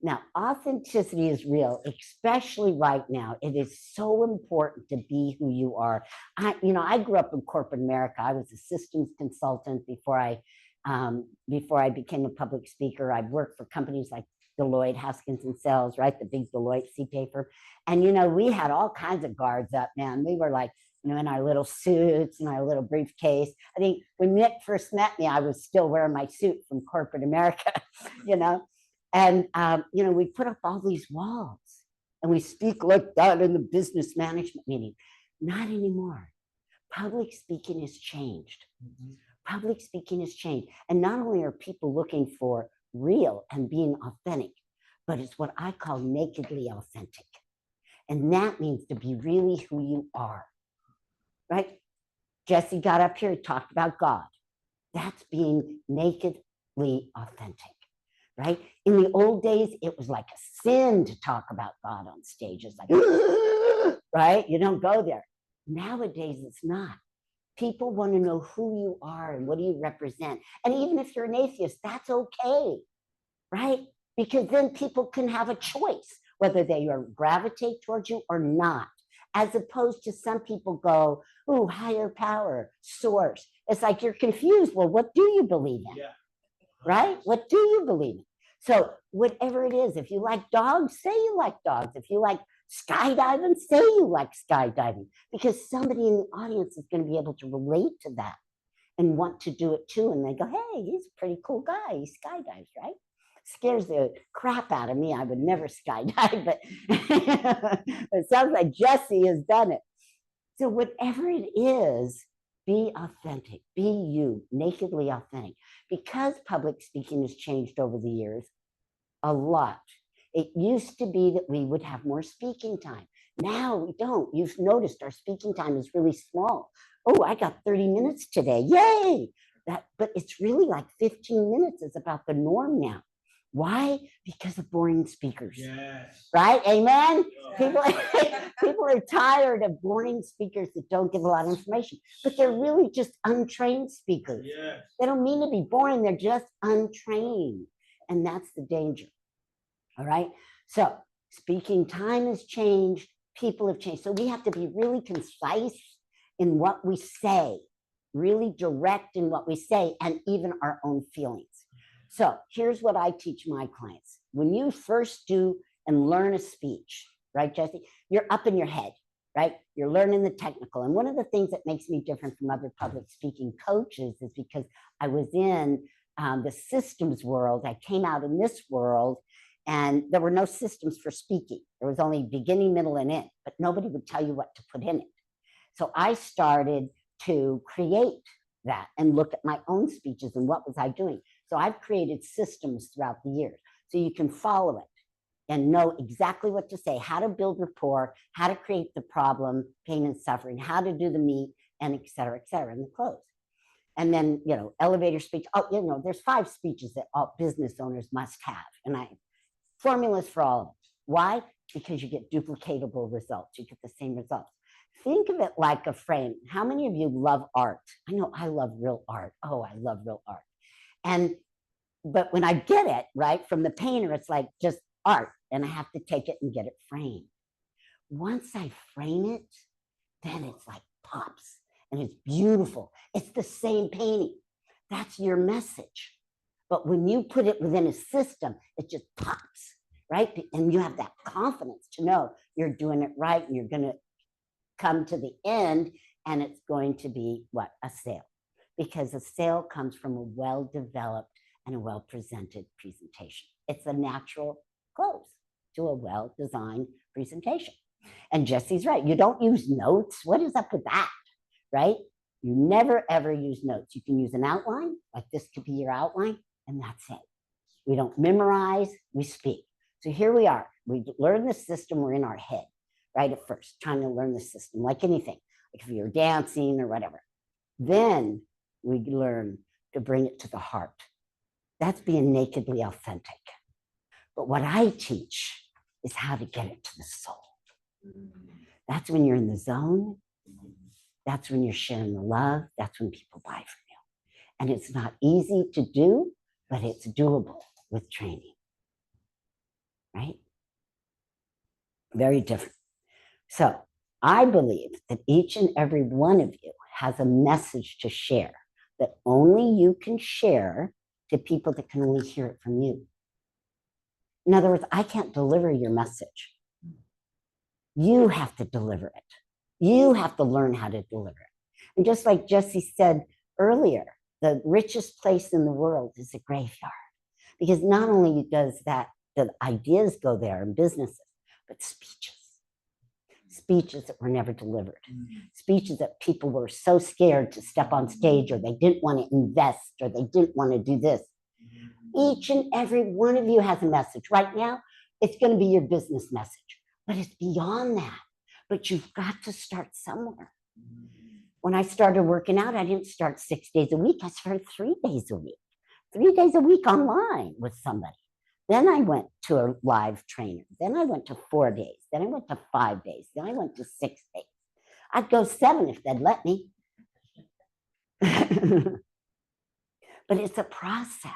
Now, authenticity is real, especially right now. It is so important to be who you are. I grew up in corporate America. I was a systems consultant before I became a public speaker. I worked for companies like Deloitte, Haskins and Sells, right? The big Deloitte paper. And, we had all kinds of guards up, man. We were like, in our little suits and our little briefcase. I think when Nick first met me, I was still wearing my suit from corporate America, And, we put up all these walls and we speak like that in the business management meeting. Not anymore. Public speaking has changed. Public speaking has changed. And not only are people looking for real and being authentic, but it's what I call nakedly authentic. And that means to be really who you are, right? Jesse got up here, he talked about God. That's being nakedly authentic. Right? In the old days, it was like a sin to talk about God on stage. It's like, right? You don't go there. Nowadays, it's not. People want to know who you are and what do you represent. And even if you're an atheist, that's okay, right? Because then people can have a choice whether they gravitate towards you or not, as opposed to some people go, ooh, higher power, source. It's like you're confused. Well, what do you believe in? Yeah. Right? What do you believe in? So whatever it is, if you like dogs, say you like dogs. If you like skydiving, say you like skydiving, because somebody in the audience is going to be able to relate to that and want to do it too. And they go, hey, he's a pretty cool guy. He skydives, right? Scares the crap out of me. I would never skydive, but it sounds like Jesse has done it. So whatever it is, be authentic, be you, nakedly authentic. Because public speaking has changed over the years a lot. It used to be that we would have more speaking time. Now we don't. You've noticed our speaking time is really small. Oh, I got 30 minutes today. Yay! But it's really like 15 minutes is about the norm now. Why? Because of boring speakers. Yes. Right? Amen? Yeah. People are tired of boring speakers that don't give a lot of information, but they're really just untrained speakers. Yes. They don't mean to be boring. They're just untrained. And that's the danger. All right? So speaking time has changed. People have changed. So we have to be really concise in what we say, really direct in what we say, and even our own feelings. So here's what I teach my clients. When you first do and learn a speech, right, Jesse, you're up in your head, right? You're learning the technical. And one of the things that makes me different from other public speaking coaches is because I was in the systems world. I came out in this world and there were no systems for speaking. There was only beginning, middle, and end, but nobody would tell you what to put in it. So I started to create that and look at my own speeches and what was I doing. So I've created systems throughout the years so you can follow it and know exactly what to say, how to build rapport, how to create the problem, pain and suffering, how to do the meat, and et cetera, in the close. And then, elevator speech. Oh, there's 5 speeches that all business owners must have. And formulas for all of them. Why? Because you get duplicatable results. You get the same results. Think of it like a frame. How many of you love art? I know I love real art. Oh, I love real art. But when I get it, right, from the painter, it's like just art, and I have to take it and get it framed. Once I frame it, then it's like pops, and it's beautiful. It's the same painting. That's your message. But when you put it within a system, it just pops, right? And you have that confidence to know you're doing it right, and you're going to come to the end, and it's going to be what? A sale. Because a sale comes from a well-developed and a well-presented presentation. It's a natural close to a well-designed presentation. And Jesse's right. You don't use notes. What is up with that, right? You never ever use notes. You can use an outline, like this could be your outline, and that's it. We don't memorize, we speak. So here we are. We learn the system, we're in our head, right at first, trying to learn the system, like anything, like if you're dancing or whatever. Then we learn to bring it to the heart. That's being nakedly authentic. But what I teach is how to get it to the soul. That's when you're in the zone. That's when you're sharing the love. That's when people buy from you. And it's not easy to do, but it's doable with training. Right? Very different. So I believe that each and every one of you has a message to share that only you can share to people that can only hear it from you. In other words, I can't deliver your message. You have to deliver it. You have to learn how to deliver it. And just like Jesse said earlier, the richest place in the world is a graveyard. Because not only does that, the ideas go there in businesses, but speeches. Speeches that were never delivered. Speeches that people were so scared to step on stage, or they didn't want to invest, or they didn't want to do this. Each and every one of you has a message. Right now, it's going to be your business message, but it's beyond that. But you've got to start somewhere. When I started working out, I didn't start 6 days a week. I started 3 days a week. 3 days a week online with somebody. Then I went to a live trainer. Then I went to 4 days. Then I went to 5 days. Then I went to 6 days. I'd go 7 if they'd let me. But it's a process.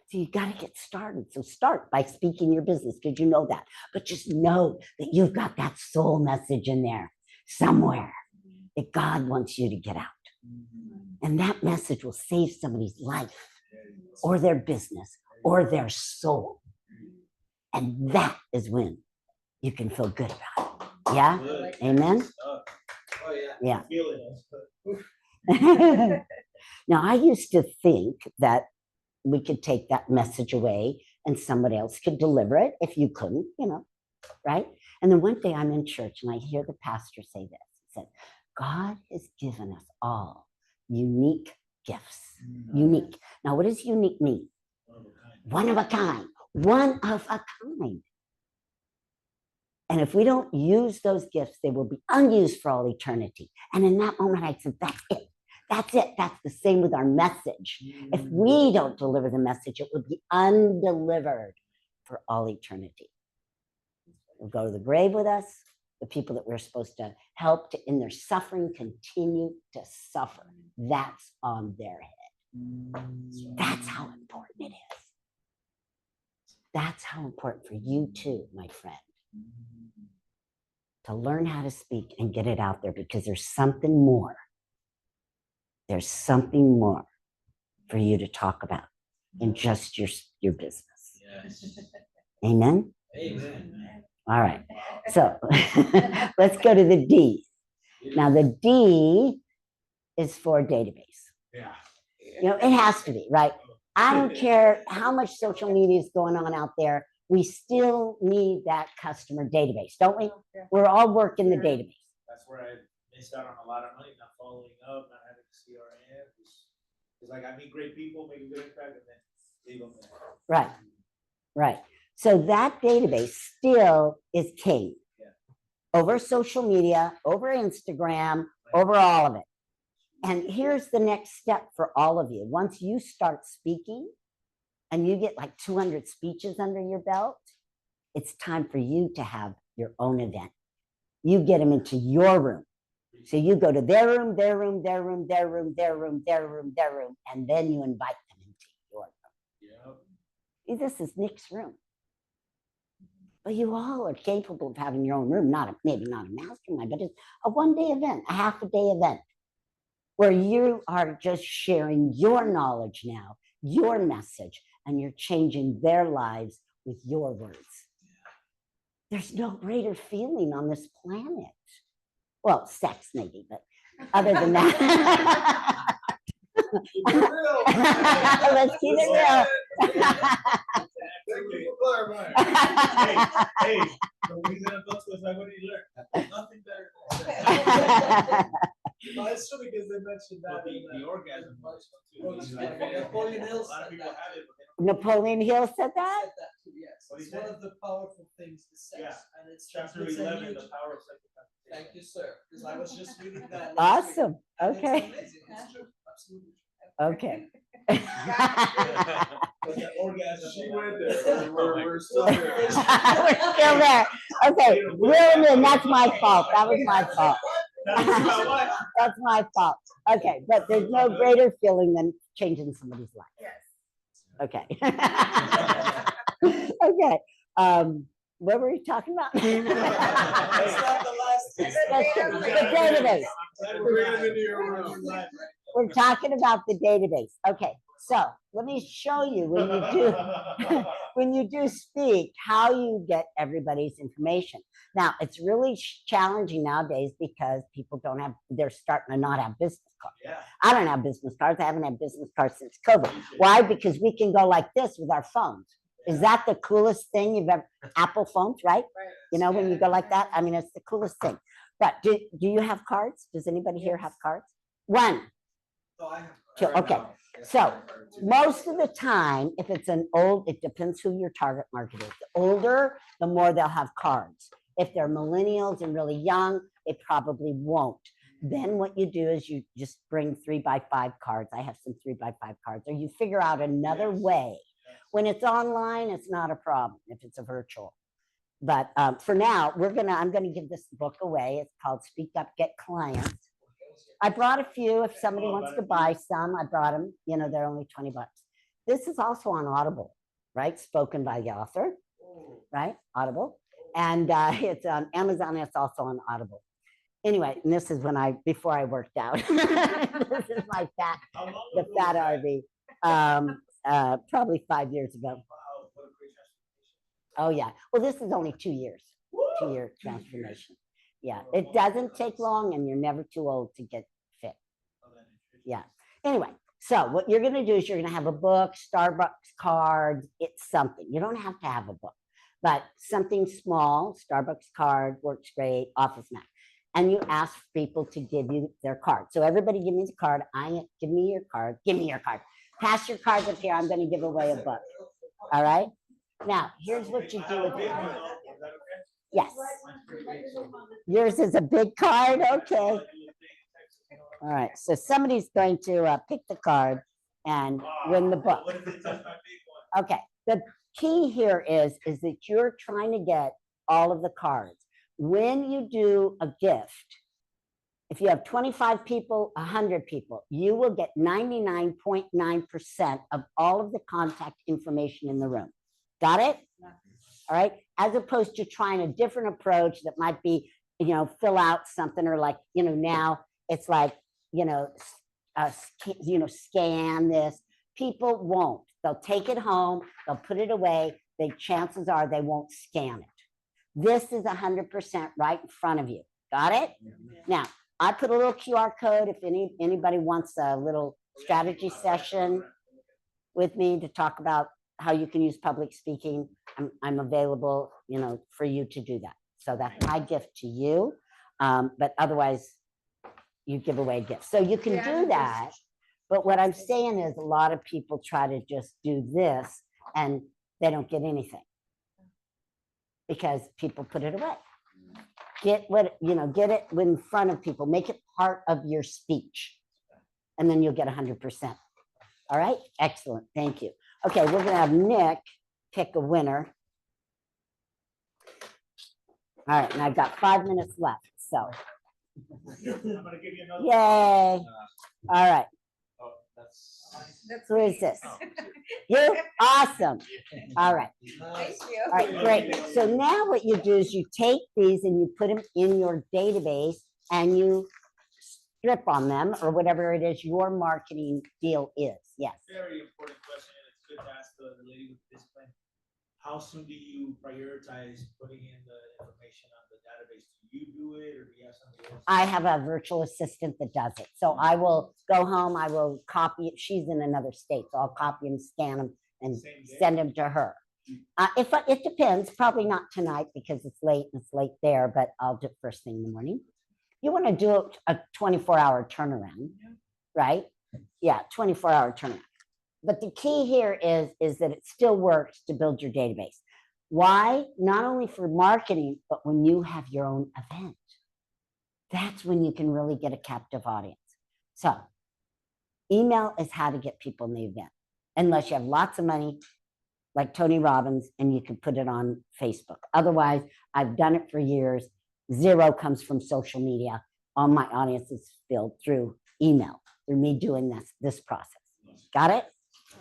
So you got to get started. So start by speaking your business, because you know that. But just know that you've got that soul message in there somewhere that God wants you to get out. And that message will save somebody's life or their business or their soul. And that is when you can feel good about it. Yeah? Good. Amen? Oh, yeah. Yeah. Now, I used to think that we could take that message away and somebody else could deliver it if you couldn't, right? And then one day I'm in church and I hear the pastor say this. He said, God has given us all unique gifts. Unique. Now, what does unique mean? One of a kind. One of a kind. And if we don't use those gifts, they will be unused for all eternity. And in that moment, I said, that's it. That's it. That's the same with our message. If we don't deliver the message, it will be undelivered for all eternity. It'll go to the grave with us. The people that we're supposed to help in their suffering continue to suffer. That's on their head. That's how important it is. That's how important for you too, my friend. To learn how to speak and get it out there, because there's something more. There's something more for you to talk about in just your business. Yes. Amen? Amen. All right. So let's go to the D. Now the D is for database. Yeah. It has to be, right? I don't care how much social media is going on out there. We still need that customer database, don't we? We're all working the database. That's where I missed out on a lot of money, not following up, not having CRM. It's like I meet great people, make a good impact, and then leave them there. Right, right. So that database still is king. Yeah. Over social media, over Instagram, over all of it. And here's the next step for all of you. Once you start speaking and you get like 200 speeches under your belt, it's time for you to have your own event. You get them into your room. So you go to their room, their room, their room, their room, their room, their room, their room, and then you invite them into your room. Yep. This is Nick's room. But you all are capable of having your own room, maybe not a mastermind, but it's a one-day event, a half-a-day event, where you are just sharing your knowledge now, your message, and you're changing their lives with your words. There's no greater feeling on this planet. Well, sex maybe, but other than that. Let's keep it real. Hey, the reason I go to is I already learned. Nothing better than that. That's true because they mentioned But that. the orgasm was Oh, too. Napoleon Hill A lot of said people that. have it, but they don't. Napoleon Hill said Said that? that too, yes. What It's he one said? of the powerful things is sex, Yeah. and it's Chapter it's a 11, huge- the power of sexual Thank you, sir, because I was just reading that last week. Awesome. And it's Okay. amazing. It's true. Absolutely. Okay. But the orgasm. She went there. We're still here. We're still there. Okay, real in, that's my fault. That was my fault. That's my fault. Okay, but there's no greater feeling than changing somebody's life. Yes. Okay. Okay. What were we talking about? It's not the last. The database. Bring them into your room. We're talking about the database. Okay, so let me show you when you do speak, how you get everybody's information. Now, it's really challenging nowadays because people they're starting to not have business cards. Yeah. I don't have business cards. I haven't had business cards since COVID. Why? Because we can go like this with our phones. Is that the coolest thing you've ever, Apple phones, right? You know, when you go like that, I mean, it's the coolest thing. But do you have cards? Does anybody here have cards? One. No, I have. Two, okay. So most of the time, if it's it depends who your target market is. The older, the more they'll have cards. If they're millennials and really young, it probably won't. Then what you do is you just bring 3x5 cards. I have some 3x5 cards, or you figure out another way. When it's online, it's not a problem if it's a virtual. But for now, I'm gonna give this book away. It's called Speak Up, Get Clients. I brought a few. If somebody wants to buy some, I brought them. You know, they're only $20. This is also on Audible, right? Spoken by the author, right? Audible. And it's on Amazon. It's also on Audible. Anyway, and this is before I worked out. This is my fat Arvee. Probably 5 years ago. Oh yeah. Well, this is only 2 years. 2-year transformation. Yeah, it doesn't take long, and you're never too old to get fit. Yeah. Anyway, so what you're going to do is you're going to have a book, Starbucks card. It's something. You don't have to have a book, but something small. Starbucks card works great. Office Mac, and you ask people to give you their card. So everybody, give me the card. Give me your card. Give me your card. Pass your cards up here. I'm going to give away a book. All right. Now, here's what you do with it. Yes. Yours is a big card. Okay. All right. So somebody's going to pick the card and win the book. Okay. The key here is that you're trying to get all of the cards. When you do a gift, if you have 25 people, 100 people, you will get 99.9% of all of the contact information in the room. Got it? All right. As opposed to trying a different approach that might be, fill out something, or like, now it's like, scan this. People won't. They'll take it home. They'll put it away. The chances are they won't scan it. This is 100% right in front of you. Got it? Now, I put a little QR code if anybody wants a little strategy session with me to talk about how you can use public speaking. I'm available, for you to do that. So that's my gift to you. But otherwise, you give away gifts. So you can do that. But what I'm saying is a lot of people try to just do this and they don't get anything because people put it away. Get it in front of people. Make it part of your speech. And then you'll get 100%. All right? Excellent. Thank you. Okay, we're going to have Nick pick a winner. All right, and I've got 5 minutes left, so. I'm gonna give you another. Yay. All right. Oh, Who is this? You? Awesome. All right. Thank you. All right, great. So now what you do is you take these and you put them in your database and you strip on them, or whatever it is your marketing deal is. Yes. Very important question, and it's good to ask the lady with discipline. How soon do you prioritize putting in the information on the database? Do you do it, or do you have somebody else? I have a virtual assistant that does it. So I will go home, I will copy it. She's in another state, so I'll copy them, scan them, and send them to her. It depends, probably not tonight because it's late there, but I'll do it first thing in the morning. You want to do a 24-hour turnaround, right? Yeah, 24-hour turnaround. But the key here is that it still works to build your database. Why? Not only for marketing, but when you have your own event. That's when you can really get a captive audience. So email is how to get people in the event, unless you have lots of money like Tony Robbins and you can put it on Facebook. Otherwise, I've done it for years. Zero comes from social media. All my audience is filled through email, through me doing this process. Got it?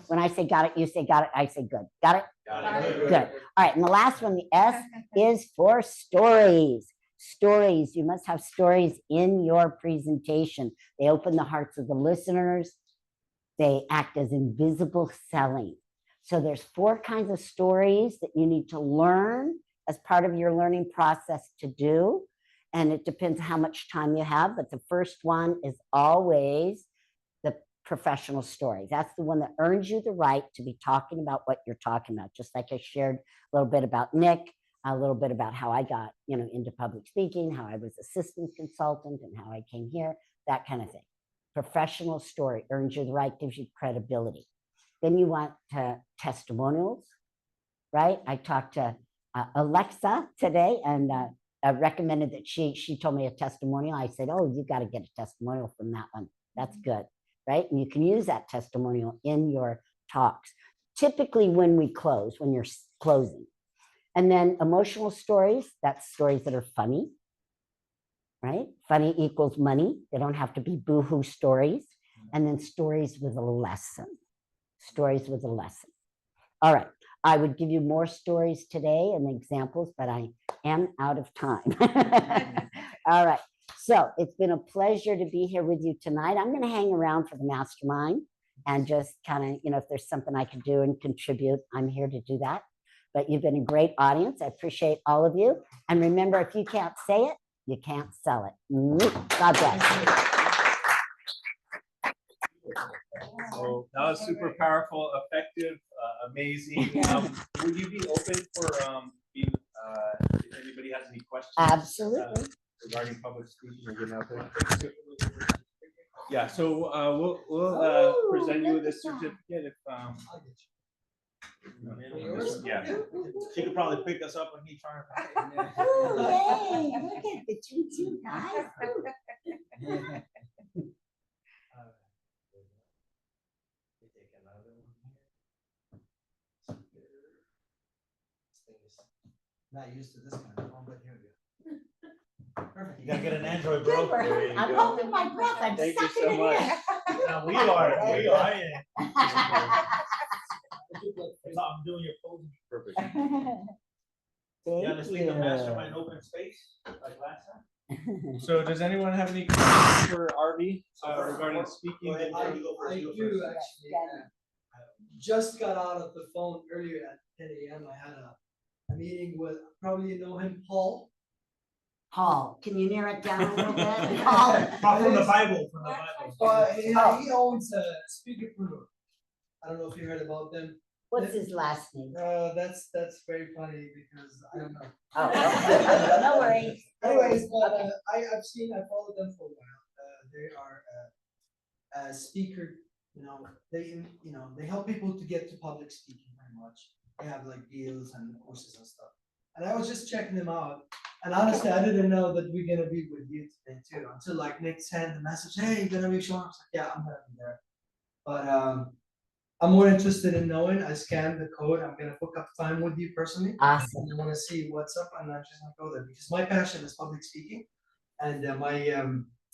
When I say got it, you say got it, I say good. Got it? Got it. Good. All right, and the last one, the S, is for stories. Stories, you must have stories in your presentation. They open the hearts of the listeners. They act as invisible selling. So there's 4 kinds of stories that you need to learn as part of your learning process to do. And it depends how much time you have, but the first one is always the professional story. That's the one that earns you the right to be talking about what you're talking about. Just like I shared a little bit about Nick, a little bit about how I got, into public speaking, how I was assistant consultant and how I came here, that kind of thing. Professional story earns you the right, gives you credibility. Then you want testimonials, right? I talked to Alexa today and I recommended that she told me a testimonial. I said, oh, you got to get a testimonial from that one. That's good, right? And you can use that testimonial in your talks. Typically when we close, when you're closing. And then emotional stories, that's stories that are funny, right? Funny equals money. They don't have to be boohoo stories. And then stories with a lesson. Stories with a lesson. All right. I would give you more stories today and examples, but I am out of time. All right. So it's been a pleasure to be here with you tonight. I'm going to hang around for the mastermind and just kind of, if there's something I can do and contribute, I'm here to do that. But you've been a great audience. I appreciate all of you. And remember, if you can't say it, you can't sell it. God bless. So that was super powerful, effective, amazing. Would you be open for if anybody has any questions? Absolutely. Regarding public speaking or getting out there? Yeah, so we'll present you with a certificate if yeah. She could probably pick us up when he's trying to. Yay, look at the two guys. Not used to this kind of phone, but here we go. Perfect. You gotta get an Android, bro. I'm holding my breath. I'm Thank you sucking so it much. in. Now we are. Thank I'm doing your posing. Perfect. You honestly, the mastermind open space like last time. So does anyone have any questions for Arvee regarding speaking? I do actually. Just got out of the phone earlier at 10 a.m. I had a meeting with, probably you know him, Paul. Paul, can you narrow it down a little bit? Paul. From the Bible. He owns a Speakerpreneur. I don't know if you heard about them. What's his last name? That's very funny because I don't know. Oh, no worries. Anyways, but I followed them for a while. They are a speaker. They help people to get to public speaking very much. They have like deals and courses and stuff. And I was just checking them out. And honestly, I didn't know that we're gonna be with you today too. Until like Nick sent the message, hey, you're gonna be showing up. I was like, yeah, I'm gonna be there. But I'm more interested in knowing. I scanned the code. I'm gonna book up time with you personally. Awesome. I want to see what's up. I'm not just gonna go there because my passion is public speaking. And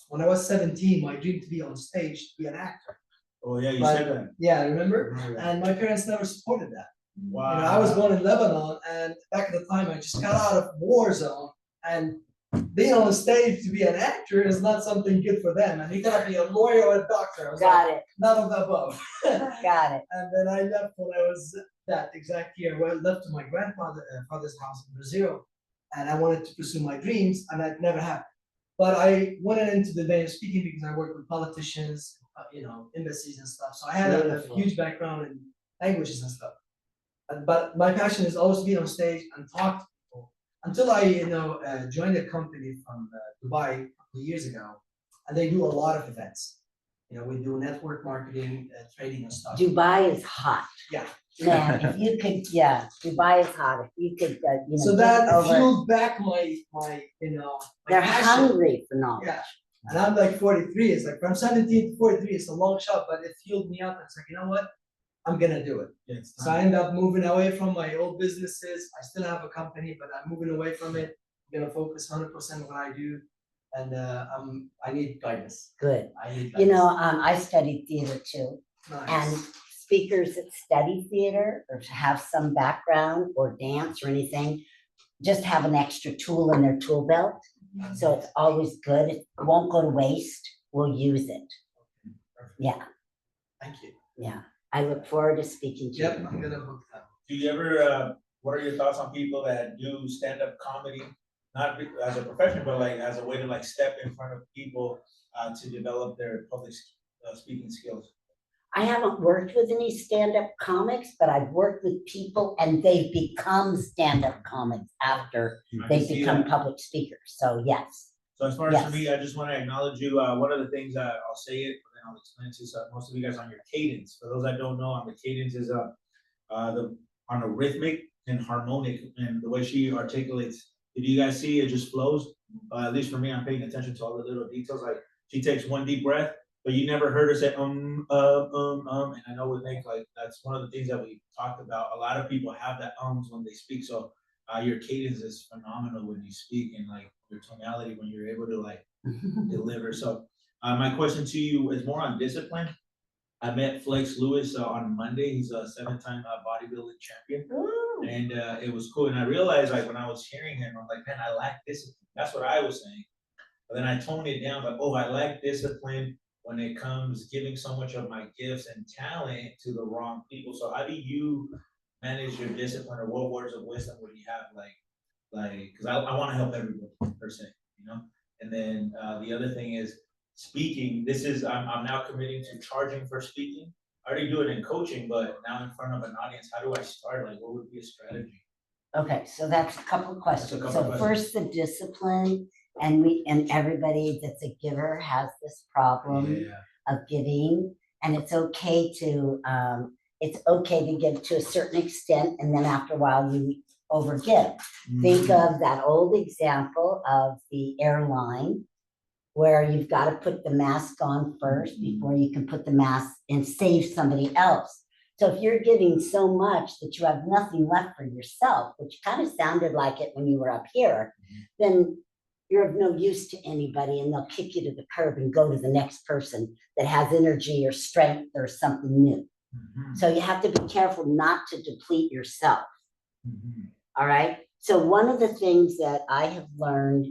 when I was 17, my dream to be on stage, to be an actor. Oh yeah, you said that. Yeah, I remember. And my parents never supported that. Wow. I was born in Lebanon, and back at the time, I just got out of war zone, and being on the stage to be an actor is not something good for them. And you gotta be a lawyer or a doctor. I was Got like, it. none of the above. Got it. And then I left when I was that exact year. Well, I left to my grandfather's house in Brazil, and I wanted to pursue my dreams, and that never happened. But I went into the vein of speaking because I worked with politicians, embassies and stuff. So I had a huge background in languages and stuff. But my passion is always to be on stage and talk to people. until I joined a company from Dubai a couple of years ago, and they do a lot of events. We do network marketing, trading and stuff. Dubai is hot. Yeah. Man, if you could, yeah, Dubai is hot. If you could, So get that over. fueled back my They're passion. hungry for knowledge. Yeah. And I'm like 43. It's like from 17 to 43, it's a long shot, but it fueled me up. It's like, you know what? I'm gonna do it. Yeah, So I ended up moving away from my old businesses. I still have a company, but I'm moving away from it. I'm gonna focus 100% on what I do. And I need guidance. Good. I need guidance. I studied theater too. Nice. And speakers that study theater or have some background or dance or anything, just have an extra tool in their tool belt. So it's always good. It won't go to waste. We'll use it. Yeah. Thank you. Yeah. I look forward to speaking to you. Yep, I'm gonna book that. Do you ever, what are your thoughts on people that do stand-up comedy, not as a profession, but like as a way to like step in front of people to develop their public speaking skills? I haven't worked with any stand-up comics, but I've worked with people and they've become stand-up comics after they become public speakers. So yes. So as far as for me, I just want to acknowledge you. One of the things that I'll say it, but then I'll explain to most of you guys on your cadence. For those that don't know, on the cadence is on a rhythmic and harmonic, and the way she articulates. If you guys see, it just flows. At least for me, I'm paying attention to all the little details. Like she takes one deep breath, but you never heard her say and I know with Nick, like that's one of the things that we talked about. A lot of people have that when they speak. So your cadence is phenomenal when you speak, and like your tonality when you're able to like deliver. So my question to you is more on discipline. I met Flex Lewis on Monday. He's a 7-time bodybuilding champion. Ooh. And it was cool. And I realized like when I was hearing him, I'm like, man, I lack discipline. That's what I was saying. But then I toned it down, like, I lack discipline when it comes giving so much of my gifts and talent to the wrong people. So how do you manage your discipline, or what words of wisdom would you have? Because I want to help everyone per se, And then the other thing is speaking. I'm now committing to charging for speaking. I already do it in coaching, but now in front of an audience, how do I start? Like, what would be a strategy? Okay, so that's a couple of questions. First, the discipline, and everybody that's a giver has this problem of giving, and it's okay to give to a certain extent, and then after a while you overgive. Think of that old example of the airline where you've got to put the mask on first before you can put the mask and save somebody else. So if you're giving so much that you have nothing left for yourself, which kind of sounded like it when you were up here, then you're of no use to anybody, and they'll kick you to the curb and go to the next person that has energy or strength or something new. So you have to be careful not to deplete yourself. All right. So one of the things that I have learned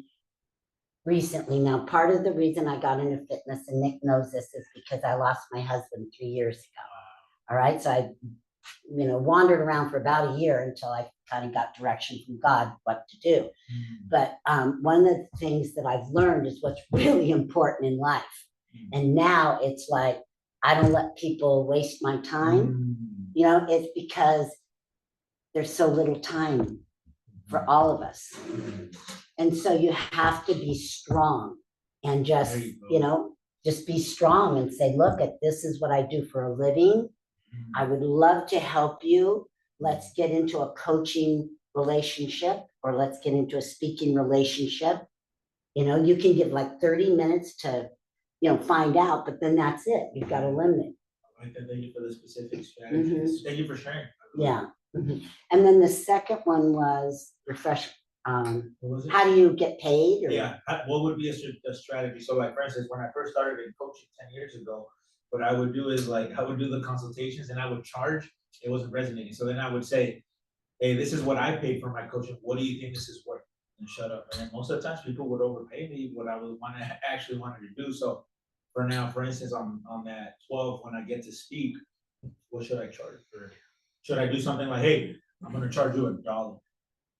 recently, now part of the reason I got into fitness, and Nick knows this, is because I lost my husband 3 years ago. All right. So I, wandered around for about a year until I kind of got direction from God what to do. But one of the things that I've learned is what's really important in life. And now it's like, I don't let people waste my time. It's because there's so little time for all of us. And so you have to be strong and just, just be strong and say, look, this is what I do for a living. I would love to help you. Let's get into a coaching relationship, or let's get into a speaking relationship. You can give like 30 minutes to, find out, but then that's it. You've got a limit. Thank you for the specific strategies. Thank you for sharing. Yeah. And then the second one was refresh. How do you get paid? What would be a strategy? So like, for instance, when I first started in coaching 10 years ago, what I would do is like, I would do the consultations and I would charge. It wasn't resonating. So then I would say, hey, this is what I paid for my coaching. What do you think this is worth? And shut up. And then most of the times people would overpay me what I would actually wanted to do. So for now, for instance, on that 12, when I get to speak, what should I charge for? Should I do something like, hey, I'm going to charge you $1,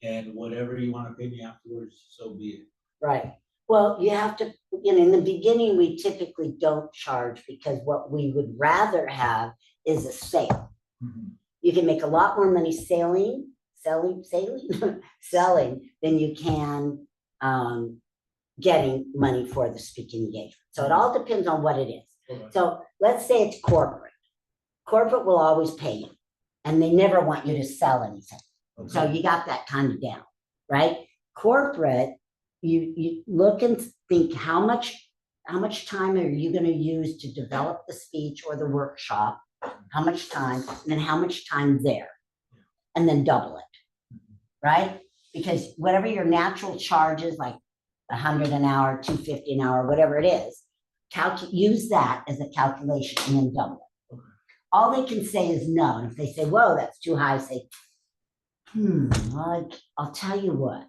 and whatever you want to pay me afterwards, so be it. Right. Well, you have to, in the beginning, we typically don't charge, because what we would rather have is a sale. You can make a lot more money selling selling than you can getting money for the speaking engagement. So it all depends on what it is. Okay. So let's say it's corporate. Corporate will always pay you, and they never want you to sell anything. Okay. So you got that kind of down, right? Corporate, you look and think how much time are you going to use to develop the speech or the workshop? How much time, and then how much time there, and then double it, right? Because whatever your natural charge is, like 100 an hour, 250 an hour, whatever it is, use that as a calculation and then double it. Okay. All they can say is no. And if they say, whoa, that's too high, say, well, I'll tell you what,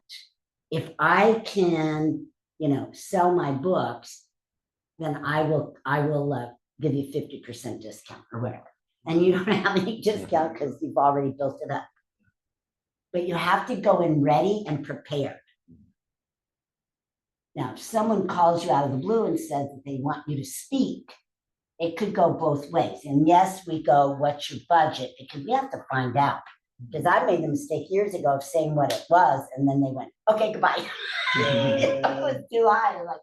if I can, sell my books, then I will give you 50% discount or whatever. And you don't have any discount because you've already built it up. But you have to go in ready and prepared. Now, if someone calls you out of the blue and says that they want you to speak, it could go both ways. And yes, we go, what's your budget? Because we have to find out. Because I made the mistake years ago of saying what it was, and then they went, okay, goodbye. It was too high. I'm like,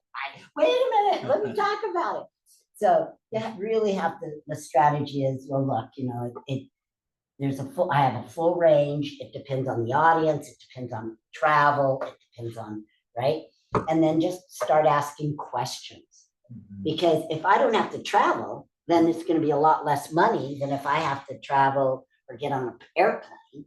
wait a minute, let me talk about it. So you really have to, the strategy is, well, look, I have a full range. It depends on the audience. It depends on travel. It depends on, right? And then just start asking questions. Because if I don't have to travel, then it's going to be a lot less money than if I have to travel or get on an airplane,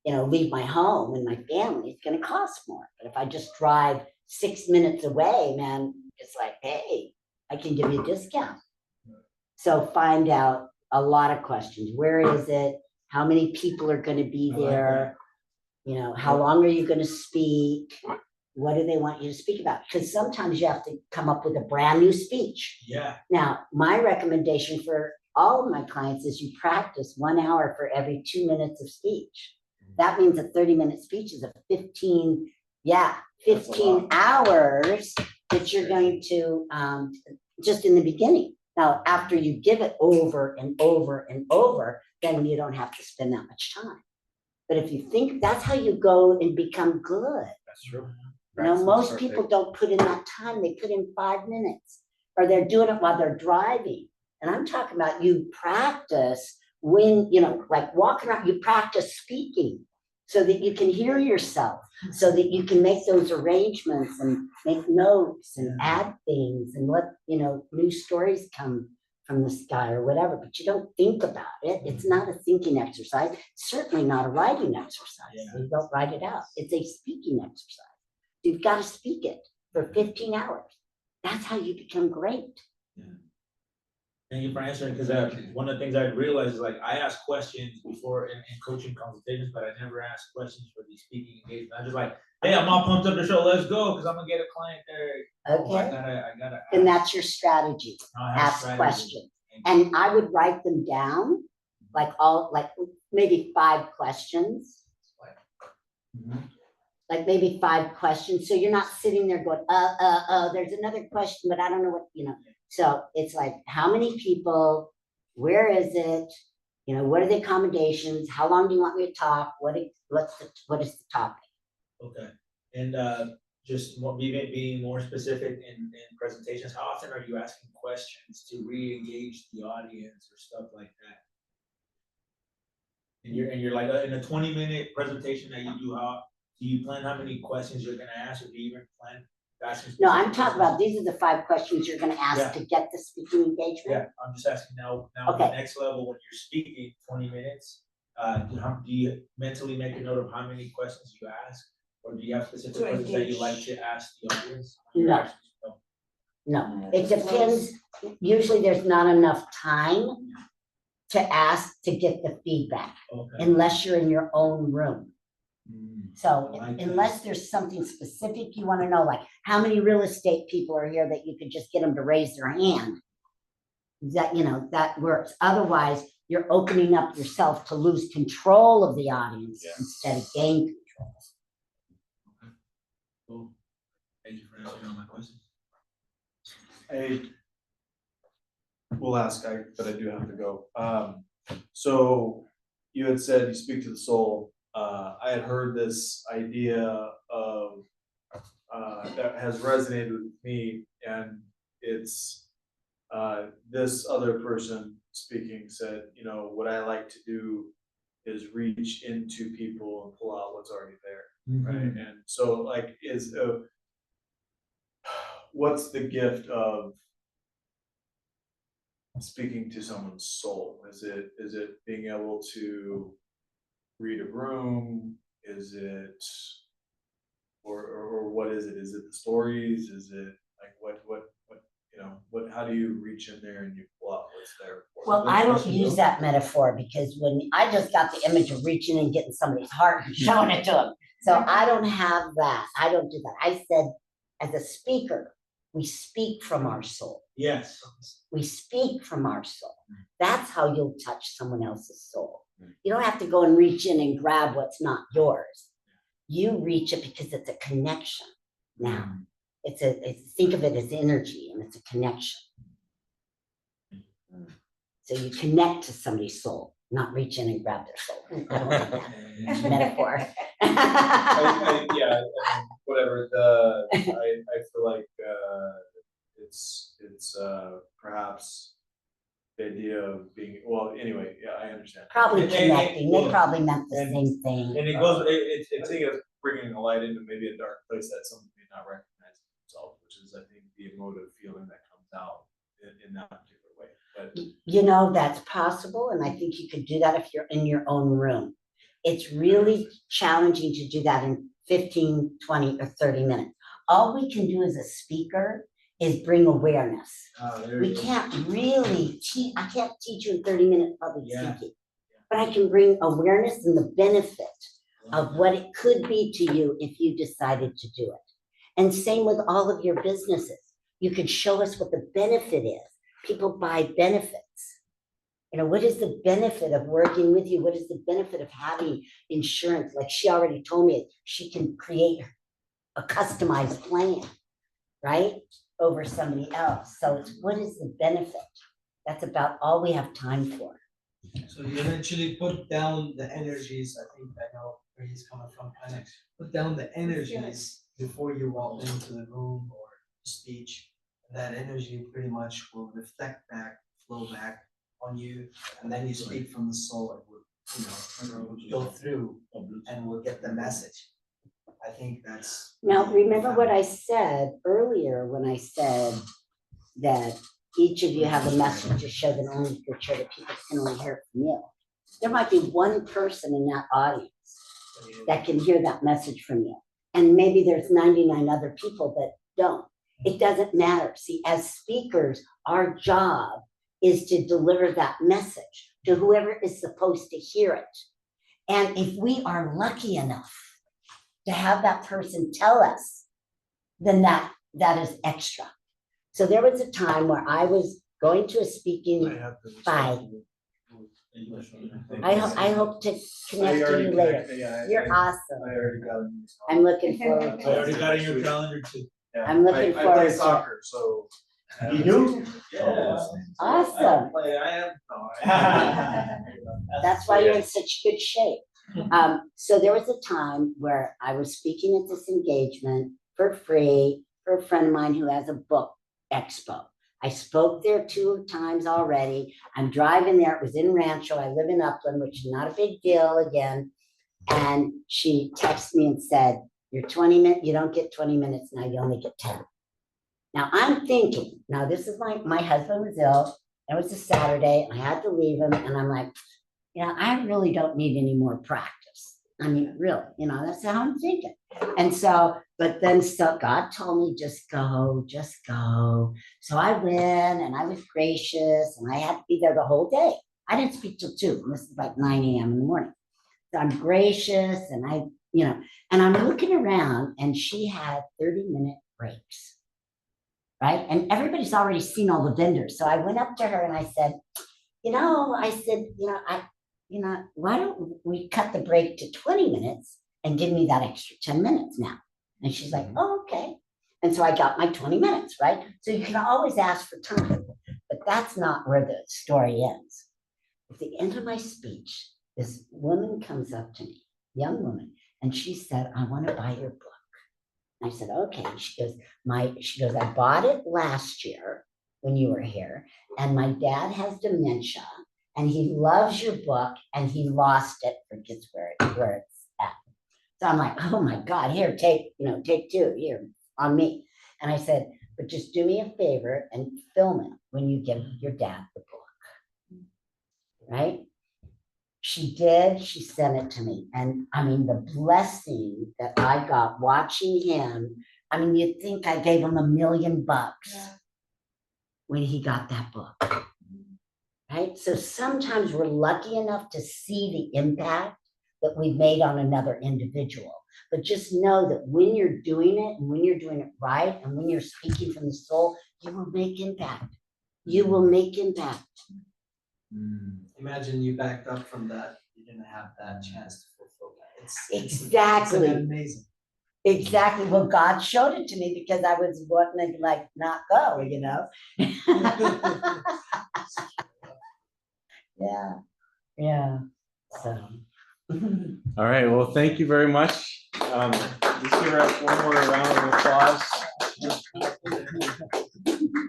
leave my home and my family. It's going to cost more. But if I just drive 6 minutes away, man, it's like, hey, I can give you a discount. So find out a lot of questions. Where is it? How many people are going to be there? How long are you going to speak? What do they want you to speak about? Because sometimes you have to come up with a brand new speech. Yeah. Now, my recommendation for all of my clients is you practice 1 hour for every 2 minutes of speech. That means a 30-minute speech is a 15 hours that you're going to, just in the beginning. Now, after you give it over and over and over, then you don't have to spend that much time. But if you think that's how you go and become good. That's true. Most people don't put in that time. They put in 5 minutes, or they're doing it while they're driving. And I'm talking about you practice when, like walking around, you practice speaking so that you can hear yourself, so that you can make those arrangements and make notes and add things and let, new stories come from the sky or whatever, but you don't think about it. It's not a thinking exercise. It's certainly not a writing exercise. You don't write it out. It's a speaking exercise. You've got to speak it for 15 hours. That's how you become great. Yeah. Thank you for answering, because one of the things I realized is, like, I ask questions before in coaching consultations, but I never ask questions for the speaking engagement. I'm just like, hey, I'm all pumped up the show. Let's go, because I'm gonna get a client there. Okay. I gotta ask. And that's your strategy. Ask questions. And I would write them down, like maybe 5 questions. Like maybe 5 questions. So you're not sitting there going, there's another question, but I don't know what, So it's like, how many people, where is it? What are the accommodations? How long do you want me to talk? What is the topic? Okay. And just being more specific in presentations, how often are you asking questions to re-engage the audience or stuff like that? And you're like, in a 20-minute presentation that you do, do you plan how many questions you're gonna ask, or do you even plan asking? No, I'm talking about, these are the 5 questions you're gonna ask to get the speaking engagement. Yeah, I'm just asking now Okay. The next level, when you're speaking 20 minutes, do you mentally make a note of how many questions you ask? Or do you have specific questions that you like to ask the audience? No, it depends. Usually there's not enough time to ask to get the feedback, unless you're in your own room. So unless there's something specific you want to know, like how many real estate people are here, that you could just get them to raise their hand, that works. Otherwise, you're opening up yourself to lose control of the audience instead of gain control. Okay. Cool. Thank you for answering all my questions. We'll ask, but I do have to go. So you had said you speak to the soul I had heard this idea of that has resonated with me, and it's this other person speaking said, you know, what I like to do is reach into people and pull out what's already there, right? And so, like, what's the gift of speaking to someone's soul? Is it being able to read a room? Is it, or what is it? Is it the stories? Is it like what you know, how do you reach in there and you pull out what's there? Well, I don't use that metaphor because when I just got the image of reaching and getting somebody's heart and showing it to them. So I don't have that. I don't do that. I said, as a speaker, we speak from our soul. Yes. We speak from our soul. That's how you'll touch someone else's soul. You don't have to go and reach in and grab what's not yours. You reach it because it's a connection. Now, think of it as energy, and it's a connection. So you connect to somebody's soul, not reach in and grab their soul. I don't like that metaphor. Yeah, whatever. I feel like it's perhaps the idea of being, well, anyway, yeah, I understand. Probably connecting. They probably meant the same thing. And it goes. I think it's bringing a light into maybe a dark place that someone may not recognize themselves, which is, I think, the emotive feeling that comes out in that particular way. But you know, that's possible, and I think you could do that if you're in your own room. It's really challenging to do that in 15, 20, or 30 minutes. All we can do as a speaker is bring awareness. We can't really teach, I can't teach you in 30 minutes public speaking, but I can bring awareness and the benefit of what it could be to you if you decided to do it. And same with all of your businesses. You could show us what the benefit is. People buy benefits. You know, what is the benefit of working with you? What is the benefit of having insurance? Like she already told me, she can create a customized plan, right? Over somebody else. So it's, what is the benefit? That's about all we have time for. So you eventually put down the energies. I think I know where he's coming from. Kind of put down the energies before you walk into the room or speech. That energy pretty much will reflect back, flow back on you, and then you speak from the soul. It will, you know, go through, and we'll get the message. I think that's. Now, remember what I said earlier when I said that each of you have a message to show that only you can share that people can only hear it from you. There might be one person in that audience that can hear that message from you. And maybe there's 99 other people that don't. It doesn't matter. See, as speakers, our job is to deliver that message to whoever is supposed to hear it. And if we are lucky enough to have that person tell us, then that is extra. So there was a time where I was going to a speaking by. I hope to connect to you later. You're awesome. I already got it. I'm looking forward to I already it. got in your calendar too. Yeah. I'm looking I forward play to it. soccer, so. You do? Yeah. Awesome. I am. That's why you're in such good shape. So there was a time where I was speaking at this engagement for free for a friend of mine who has a book expo. I spoke there 2 times already. I'm driving there. It was in Rancho. I live in Upland, which is not a big deal again. And she texted me and said, "You're 20 minutes. You don't get 20 minutes now. You only get 10." Now I'm thinking, now this is my husband was ill. It was a Saturday. I had to leave him. And I'm like, yeah, I really don't need any more practice. I mean, really, you know, that's how I'm thinking. And so, but then God told me, just go, just go. So I went and I was gracious and I had to be there the whole day. I didn't speak till 2. This is like 9 a.m. in the morning. So I'm gracious and I, you know, and I'm looking around and she had 30-minute breaks. Right. And everybody's already seen all the vendors. So I went up to her and I said, why don't we cut the break to 20 minutes and give me that extra 10 minutes now? And she's like, oh, okay. And so I got my 20 minutes, right? So you can always ask for time, but that's not where the story ends. At the end of my speech, this woman comes up to me young woman, and she said, I want to buy your book. I said, okay. She goes, I bought it last year when you were here, and my dad has dementia, and he loves your book, and he lost it, forgets where it's at. So I'm like, oh my God, here, take two, here, on me. And I said, but just do me a favor and film it when you give your dad the book. Right? She did, she sent it to me. And I mean, the blessing that I got watching him, I mean, you'd think I gave him $1 million when he got that book. Right? So sometimes we're lucky enough to see the impact that we've made on another individual. But just know that when you're doing it and when you're doing it right and when you're speaking from the soul, you will make impact. You will make impact. Imagine you backed up from that, you didn't have that chance to fulfill that. Exactly. It's amazing. Exactly. Well, God showed it to me because I was wanting to like not go, you know. Yeah. Yeah. So. All right, well, thank you very much. Let's give her one more round of applause.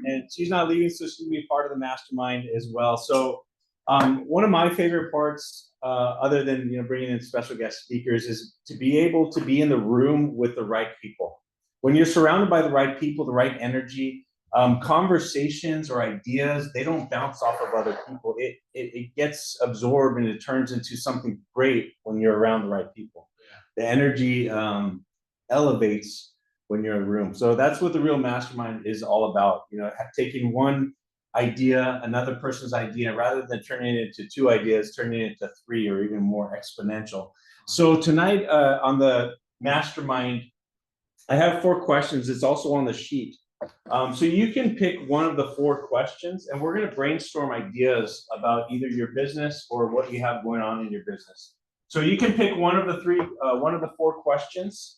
And she's not leaving, so she's gonna be part of the mastermind as well. So one of my favorite parts, other than bringing in special guest speakers, is to be able to be in the room with the right people. When you're surrounded by the right people, the right energy, conversations or ideas, they don't bounce off of other people. It gets absorbed and it turns into something great when you're around the right people. The energy elevates when you're in a room. So that's what the real mastermind is all about. Taking one idea, another person's idea, rather than turning it into 2 ideas, turning it into 3 or even more exponential. So tonight on the mastermind, I have 4 questions. It's also on the sheet. So you can pick one of the 4 questions, and we're going to brainstorm ideas about either your business or what you have going on in your business. So you can pick one of the 4 questions.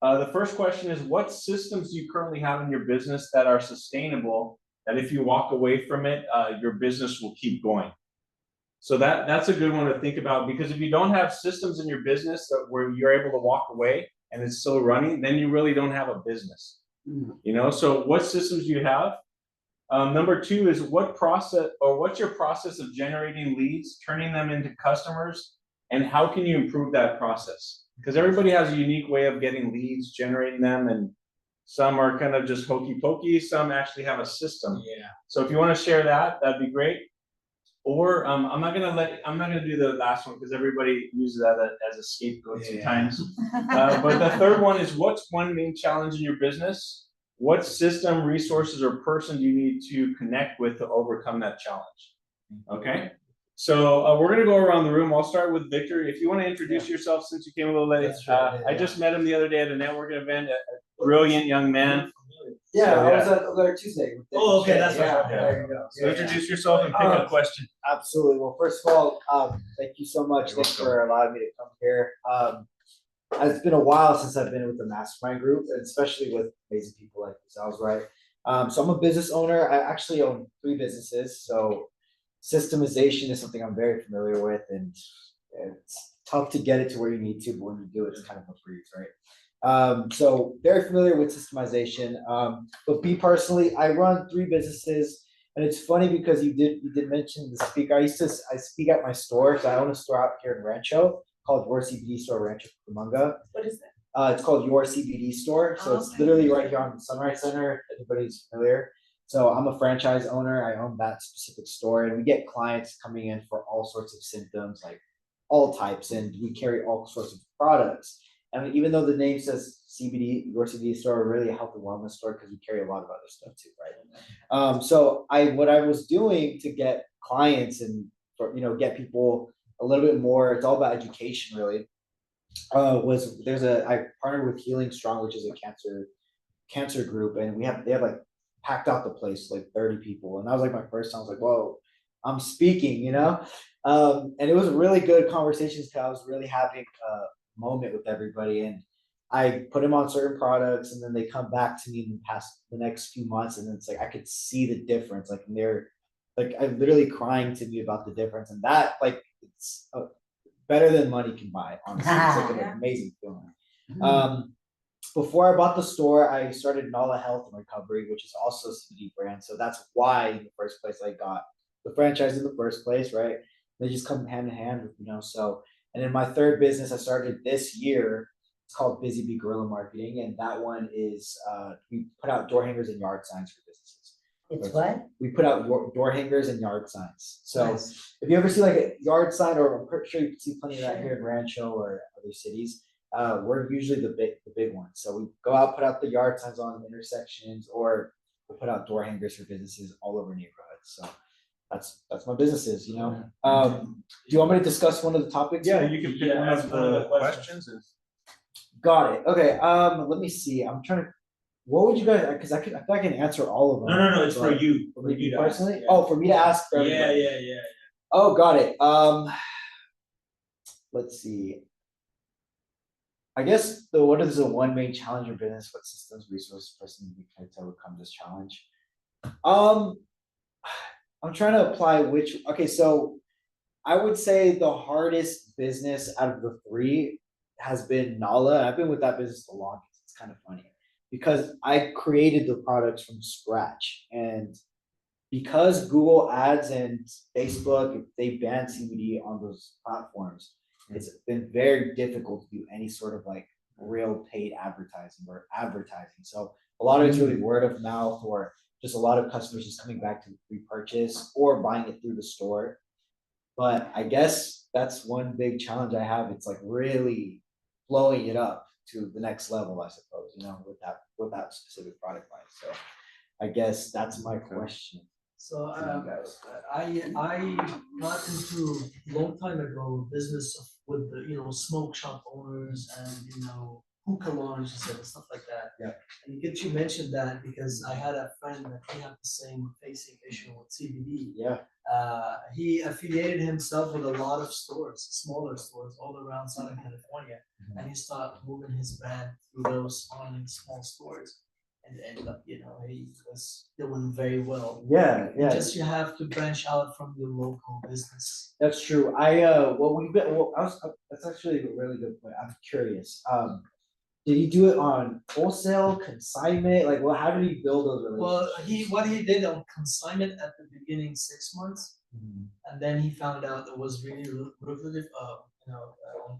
The first question is, what systems do you currently have in your business that are sustainable, that if you walk away from it, your business will keep going? So that's a good one to think about, because if you don't have systems in your business where you're able to walk away and it's still running, then you really don't have a business. So what systems do you have? Number 2 is what's your process of generating leads, turning them into customers, and how can you improve that process? Because everybody has a unique way of getting leads, generating them, and some are kind of just hokey pokey, some actually have a system. Yeah. So if you want to share that, that'd be great. Or I'm not gonna do the last one because everybody uses that as a scapegoat sometimes. But the third one is, what's one main challenge in your business? What system, resources, or person do you need to connect with to overcome that challenge? Okay. So we're gonna go around the room. I'll start with Victor. If you want to introduce yourself, since you came a little late. I just met him the other day at a networking event. A brilliant young man. Yeah, So, I was at Alert Tuesday. Oh, okay, that's yeah, right. there you go. So introduce yourself and pick a question. Absolutely. Well, first of all, thank you so much. Thanks for allowing me to come here. It's been a while since I've been with the Mastermind group, and especially with amazing people like yourselves, right? So I'm a business owner. I actually own 3 businesses. So systemization is something I'm very familiar with, and it's tough to get it to where you need to, but when you do, it's kind of a breeze, right? So very familiar with systemization. But me personally, I run 3 businesses, and it's funny because you did mention the speaker. I speak at my store. So I own a store out here in Rancho called Your CBD Store, Rancho Cucamonga. What is that? It's called Your CBD Store. So it's literally right here on the Sunrise Center. Everybody's familiar. So I'm a franchise owner. I own that specific store, and we get clients coming in for all sorts of symptoms, like all types, and we carry all sorts of products. And even though the name says CBD, Your CBD Store, we're really a health and wellness store because we carry a lot of other stuff too, right? So what I was doing to get clients and get people a little bit more, it's all about education really. I partnered with Healing Strong, which is a cancer group, and they have like packed out the place, like 30 people, and that was like my first time. I was like, whoa, I'm speaking, and it was a really good conversations because I was really having a moment with everybody, and I put them on certain products, and then they come back to me in the next few months, and it's like I could see the difference, like they're like I'm literally crying to me about the difference, and that like it's better than money can buy, honestly. It's like an Yeah. amazing feeling. Before I bought the store, I started Nala Health and Recovery, which is also a CBD brand. So that's why in the first place I got the franchise in the first place, right? They just come hand in hand, so. And then my third business I started this year, it's called Busy Bee Guerrilla Marketing. And that one is, we put out door hangers and yard signs for businesses. It's what? We put out door hangers and yard signs. So Nice. if you ever see like a yard sign, or I'm pretty sure you can see plenty of that here in Rancho or other cities, we're usually the big ones. So we go out, put out the yard signs on intersections, or we'll put out door hangers for businesses all over neighborhoods. So that's my businesses, Do you want me to discuss one of the topics? Yeah, you can pick one ask of one of the the questions. questions and. Got it. Okay. Let me see. I'm trying to. What would you guys? Because I feel like I can answer all of them. No, it's for but- you. For you to ask, personally? yeah. Oh, for me to ask for Yeah, everybody. yeah. Oh, got it. Let's see. I guess what is the one main challenge in business? What systems, resources, person you can to overcome this challenge? I'm trying to apply which. Okay, so I would say the hardest business out of the three has been Nala. I've been with that business the longest. It's kind of funny because I created the products from scratch, and because Google Ads and Facebook, they ban CBD on those platforms, it's been very difficult to do any sort of like real paid advertising or advertising. So a lot of it's really word of mouth, or just a lot of customers just coming back to repurchase or buying it through the store. But I guess that's one big challenge I have. It's like really blowing it up to the next level, I suppose, with that specific product line. So I guess that's my question. So you guys. I got into long time ago business with the smoke shop owners and hookah lounges and stuff like that. Yeah. And good you mentioned that because I had a friend that he had the same facing issue with CBD. Yeah. He affiliated himself with a lot of stores, smaller stores all around Southern California, and he started moving his brand through those small stores. And ended up, he was doing very well. Yeah. Just you have to branch out from your local business. That's true. That's actually a really good point. I'm curious. Did he do it on wholesale, consignment? Like, how did he build those relationships? What he did on consignment at the beginning 6 months, and then he found out it was really lucrative. On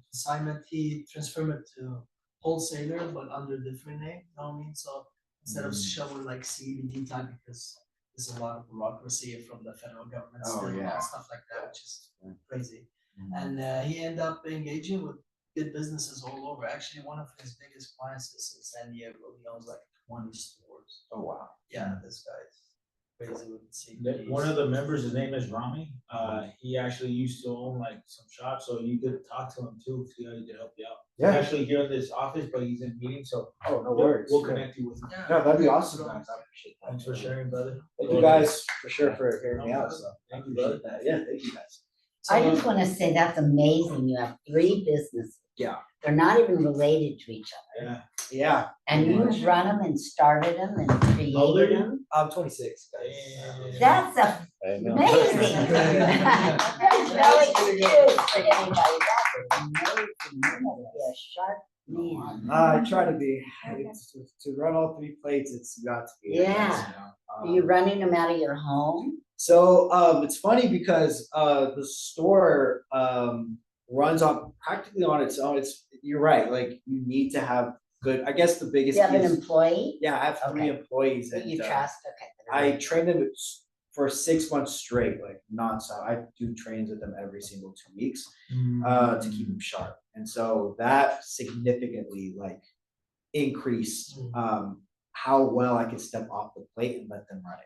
consignment he transferred it to wholesaler, but under different name. You know what I mean? So instead of showing like CBD type, because there's a lot of bureaucracy from the federal government still and stuff like that, which is crazy. And he ended up engaging with good businesses all over. Actually, one of his biggest clients is in San Diego. He owns like 20 stores. Oh wow. Yeah, this guy's crazy with CBD. One of the members, his name is Rami. He actually used to own like some shops, so you could talk to him too, see how he could help you out. Yeah. He's actually here in this office, but he's in meetings, so Oh, no worries. we'll connect you with him. Yeah. No, that'd be awesome, guys. I appreciate that. Thanks for sharing, brother. Thank you guys for sure for hearing me out. So Thank you, brother. appreciate that. Yeah, thank you guys. I just want to say that's amazing. You have 3 businesses. Yeah. They're not even related to each other. Yeah. Yeah. And you run them and started them and old are created you? them. I'm 26, guys. That's amazing. That's really cute for anybody. That's amazing. You must be a sharp man. I try to be. To run all 3 plates, it's got to be. Yeah. Are you running them out of your home? So it's funny because the store runs practically on its own. You're right. Like you need to have good. I guess the biggest. You have key an is- employee Yeah, I have 3 Okay. employees, that and you trust? Okay. I train them for 6 months straight, like nonstop. I do trainings with them every single 2 weeks to keep them sharp, and so that significantly increased how well I could step off the plate and let them run it.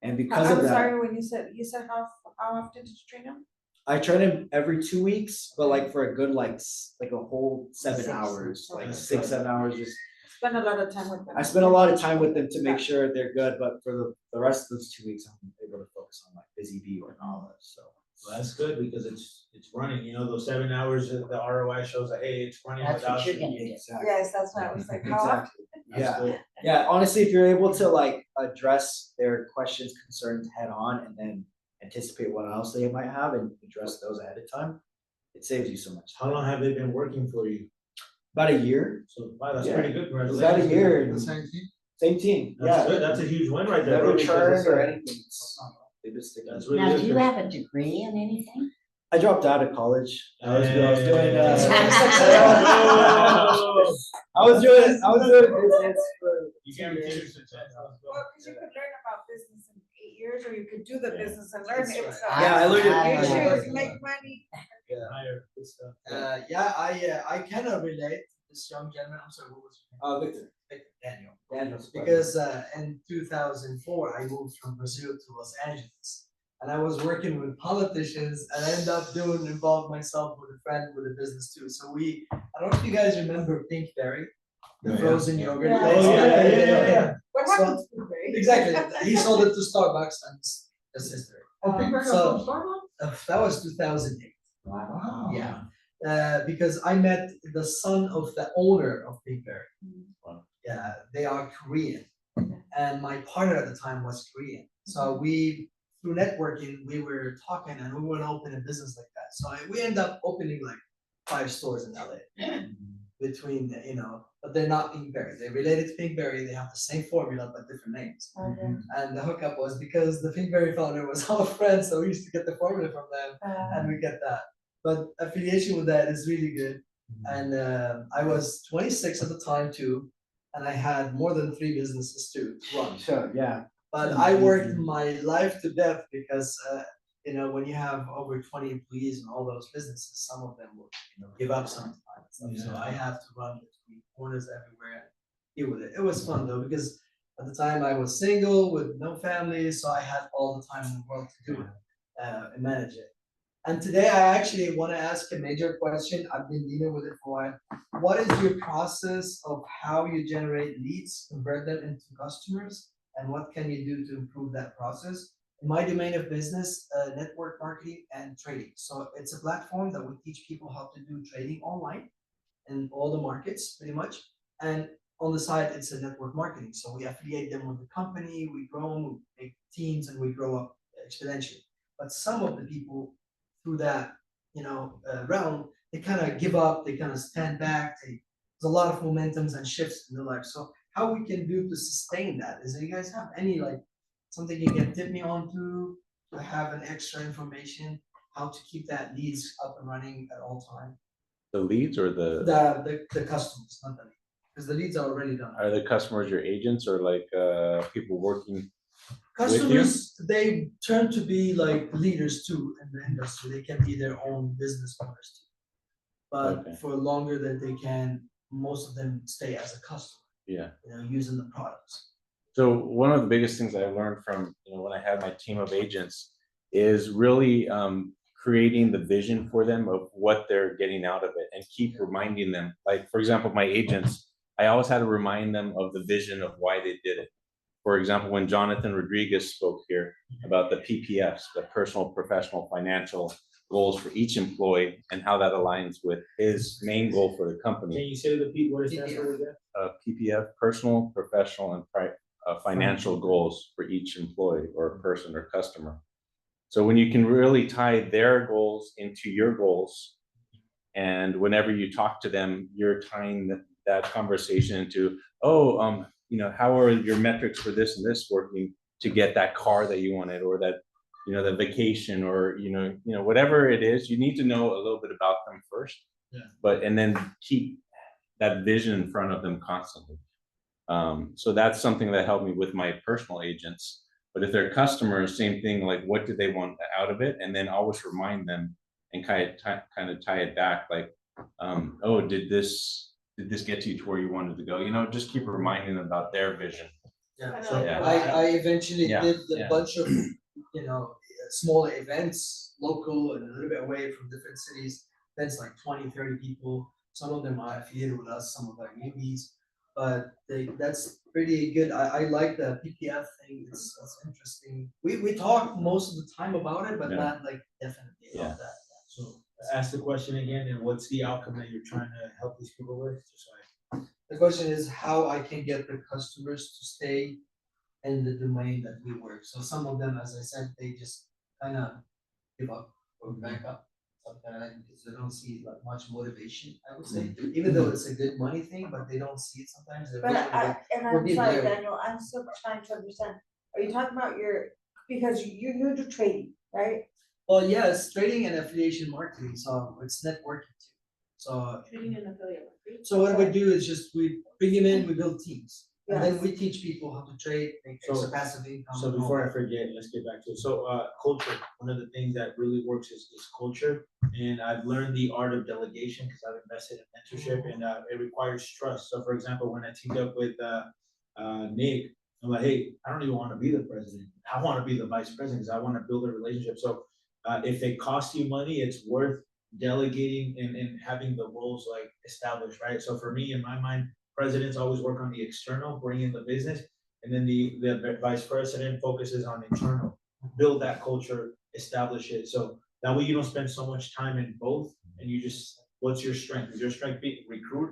And because of I'm that, sorry, when you said how often did you train them? I train them every 2 weeks, but for a good like a whole 7 6, hours, like okay. 6, 7 hours. Just Spend a lot of time with them. I spend a lot of time with them to make sure they're good, but for the rest of those 2 weeks, I'm able to focus on Busy Bee or Nala. So Well, that's good because it's running, those 7 hours, the ROI shows that, hey, it's running That's what without you're you. gonna do. exactly. Yes, that's what I was like, how often? Exactly. That's Yeah. good. Yeah, honestly, if you're able to address their questions, concerns head on, and then anticipate what else they might have and address those ahead of time, it saves you so much. How long have they been working for you? About a year. So wow, that's Yeah. pretty good. About a Congratulations. year. and The same thing. Same team. That's good. That's a huge win right there. Never bro, because churned it's, or anything. They just stick That's with it. really Now, good. do you have a degree in anything? I dropped out of college. I was doing business for You can't repeat your success. Well, because you could learn about business in 8 years, or you could do the business and learn That's it. right. So Yeah, I learned it. you Yeah. choose, make money. Higher, good stuff. I cannot relate to this young gentleman. I'm sorry, what was your name? Victor. Daniel. Daniel's Because in 2004, I moved from Brazil to Los Angeles. And I was working with politicians and I ended up involved myself with a friend with a business too. So I don't know if you guys remember Pinkberry, the frozen yogurt. Yeah. Oh, yeah. What So- happened to you, Ray? Exactly. He sold it to Starbucks and that's history. So- So. That was 2008. Wow. Yeah. Because I met the son of the owner of Pinkberry. Wow. Yeah, they are Korean. And my partner at the time was Korean. So through networking, we were talking and we want to open a business like that. So we end up opening like 5 stores in LA between, but they're not Pinkberry. They're related to Pinkberry. They have the same formula, but different names. Okay. And the hookup was because the Pinkberry founder was our friend. So we used to get the formula from them and we get that. But affiliation with that is really good. And I was 26 at the time too. And I had more than 3 businesses to run. Sure, yeah. But I worked my life to death because, when you have over 20 employees in all those businesses, some of them will, give up sometimes. So I have to run between corners everywhere and deal with it. It was fun though, because at the time I was single with no family, so I had all the time in the world to do it and manage it. And today I actually want to ask a major question. I've been dealing with it for a while. What is your process of how you generate leads, convert them into customers? And what can you do to improve that process? In my domain of business, network marketing and trading. So it's a platform that we teach people how to do trading online in all the markets pretty much. And on the side, it's a network marketing. So we affiliate them with the company, we grow them, we make teams and we grow up exponentially. But some of the people through that, realm, they kind of give up, they kind of stand back. There's a lot of momentums and shifts in their life. So how we can do to sustain that? Is there you guys have any something you can tip me on to have an extra information, how to keep that leads up and running at all time? The leads or the The customers, not the lead, because the leads are already done. are the customers your agents or like people working? Customers, they turn to be like leaders too in the industry. They can be their own business owners too. But Okay. for longer than they can, most of them stay as a customer, Yeah. using the products. So one of the biggest things I learned from when I had my team of agents is really creating the vision for them of what they're getting out of it and keep reminding them. Like for example, my agents, I always had to remind them of the vision of why they did it. For example, when Jonathan Rodriguez spoke here about the PPFs, the personal, professional, financial goals for each employee and how that aligns with his main goal for the company. Can you say repeat what it stands for again? PPF, personal, professional, and financial goals for each employee or person or customer. So when you can really tie their goals into your goals, and whenever you talk to them, you're tying that conversation into, how are your metrics for this and this working to get that car that you wanted, or that, the vacation, or, whatever it is, you need to know a little bit about them first. Yeah. And then keep that vision in front of them constantly. So that's something that helped me with my personal agents. But if they're customers, same thing, like what do they want out of it? And then always remind them and kind of tie it back, like, did this get you to where you wanted to go? Just keep reminding them about their vision. Yeah. So, yeah. I eventually Yeah, did a yeah. bunch of, smaller events, local and a little bit away from different cities. Events like 20, 30 people. Some of them are affiliated with us, some of our newbies. But that's pretty good. I like the PPF thing. It's interesting. We talk most of the time about it, but Yeah. not definitely Yeah. about that. So ask the question again, and what's the outcome that you're trying to help these people with? Just like, The question is how I can get the customers to stay in the domain that we work. So some of them, as I said, they just kind of give up or back up. sometimes because they don't see like much motivation, I would say, even though it's a good money thing, but they don't see it sometimes. Their But vision will- and will I'm be sorry, blurry. Daniel, I'm still trying to understand, are you talking about because you do trading, right? Well, yeah, it's trading and affiliation marketing, so it's networking too. So, Trading and affiliate marketing. so what we do is just we bring them in, we build teams. And then Yes. we teach people how to trade, make So- extra passive income. So and all before I that. forget, let's get back to it. So culture, one of the things that really works is culture. And I've learned the art of delegation because I've invested in mentorship and it requires trust. So for example, when I teamed up with Nick, I'm like, hey, I don't even want to be the president. I want to be the vice president because I want to build a relationship. So if it costs you money, it's worth delegating and having the roles like established, right? So for me, in my mind, presidents always work on the external, bring in the business, and then the vice president focuses on internal. Build that culture, establish it. So that way you don't spend so much time in both, and you just, what's your strength? Is your strength being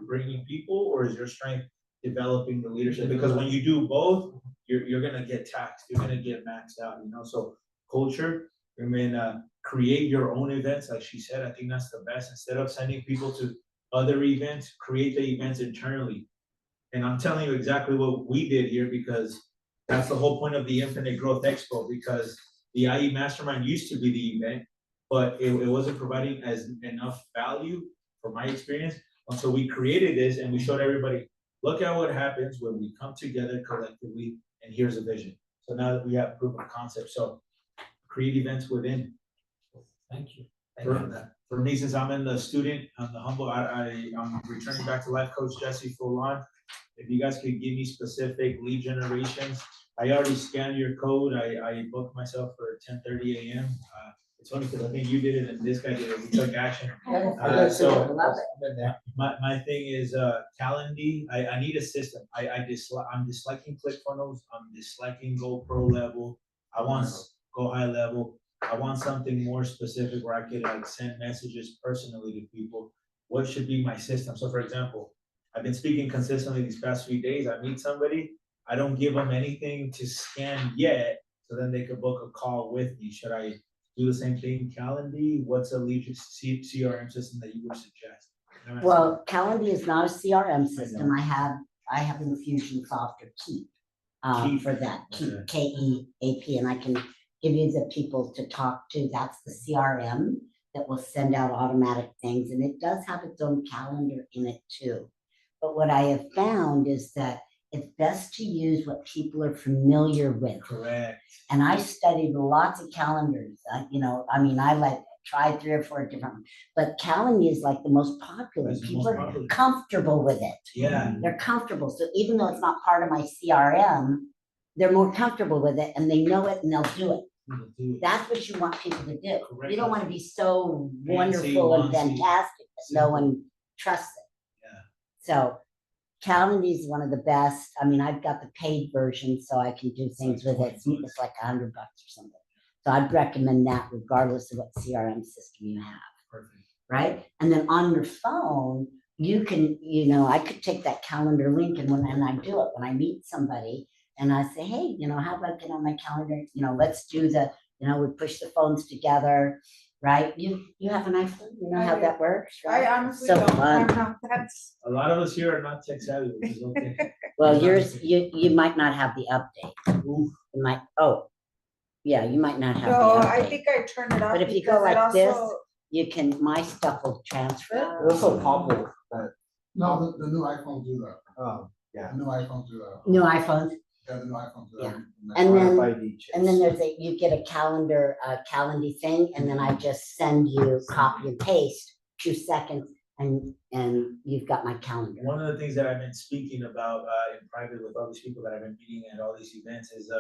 bringing people, or is your strength developing the leadership? Because when you do both, you're gonna get taxed, you're gonna get maxed out, you know? So culture, I mean, create your own events, like she said. I think that's the best. Instead of sending people to other events, create the events internally. And I'm telling you exactly what we did here because that's the whole point of the Infinite Growth Expo, because the IE Mastermind used to be the event, but it wasn't providing as enough value from my experience. And so we created this and we showed everybody, look at what happens when we come together collectively, and here's a vision. So now that we have proof of concept, so create events within. Thank you. Thank you for that. For me, since I'm in the student, I'm the humble, I'm returning back to life coach Jesse full on. If you guys could give me specific lead generations, I already scanned your code. I booked myself for 10:30 a.m. It's funny because I think you did it and this guy did it. We took action. So my thing is Calendly. I need a system. I'm disliking ClickFunnels. I'm disliking Go Pro level. I want Go High level. I want something more specific where I could like send messages personally to people. What should be my system? So for example, I've been speaking consistently these past few days. I meet somebody, I don't give them anything to scan yet, so then they could book a call with me. Should I do the same thing? Calendly, what's a lead CRM system that you would suggest? Well, Calendly is not a CRM system. I have Infusionsoft or Keep Keep. for that. Keep, Okay. KEAP, and I can give you the people to talk to. That's the CRM that will send out automatic things, and it does have its own calendar in it too. But what I have found is that it's best to use what people are familiar with. Correct. And I studied lots of calendars. I tried 3 or 4 different ones, but Calendly is like the most popular. It's the People most are popular. comfortable with it. Yeah. They're comfortable. So even though it's not part of my CRM, they're more comfortable with it and they know it and they'll do it. That's what you want people to do. Correct. You don't want to be so Fancy, wonderful and fancy, fantastic that no simple. one trusts it. Yeah. So Calendly is one of the best. I mean, I've got the paid version, so I can do things with it. It's like $100 or something. So I'd recommend that regardless of what CRM system you have. Perfect. Right? And then on your phone, you can, I could take that calendar link and I do it when I meet somebody and I say, hey, how about I get on my calendar? Let's do we push the phones together. Right? You have an iPhone? You know how that works? Right? I honestly So don't. fun. That's. A lot of us here are not tech savvy, which is okay. Well, yours, you might not have the update. You might, you might not have the No, update. I think I turned it off. But if you because go it like this, also- you can, my stuff will transfer. It's also popular, but, No, the new iPhones do that. yeah. The new iPhones do that. New iPhones. Yeah, the new iPhones do that. Yeah. And then- RFID chips. And then you get a calendar, Calendly thing, and then I just send you copy and paste, 2 seconds, and you've got my calendar. One of the things that I've been speaking about in private with all these people that I've been meeting at all these events is,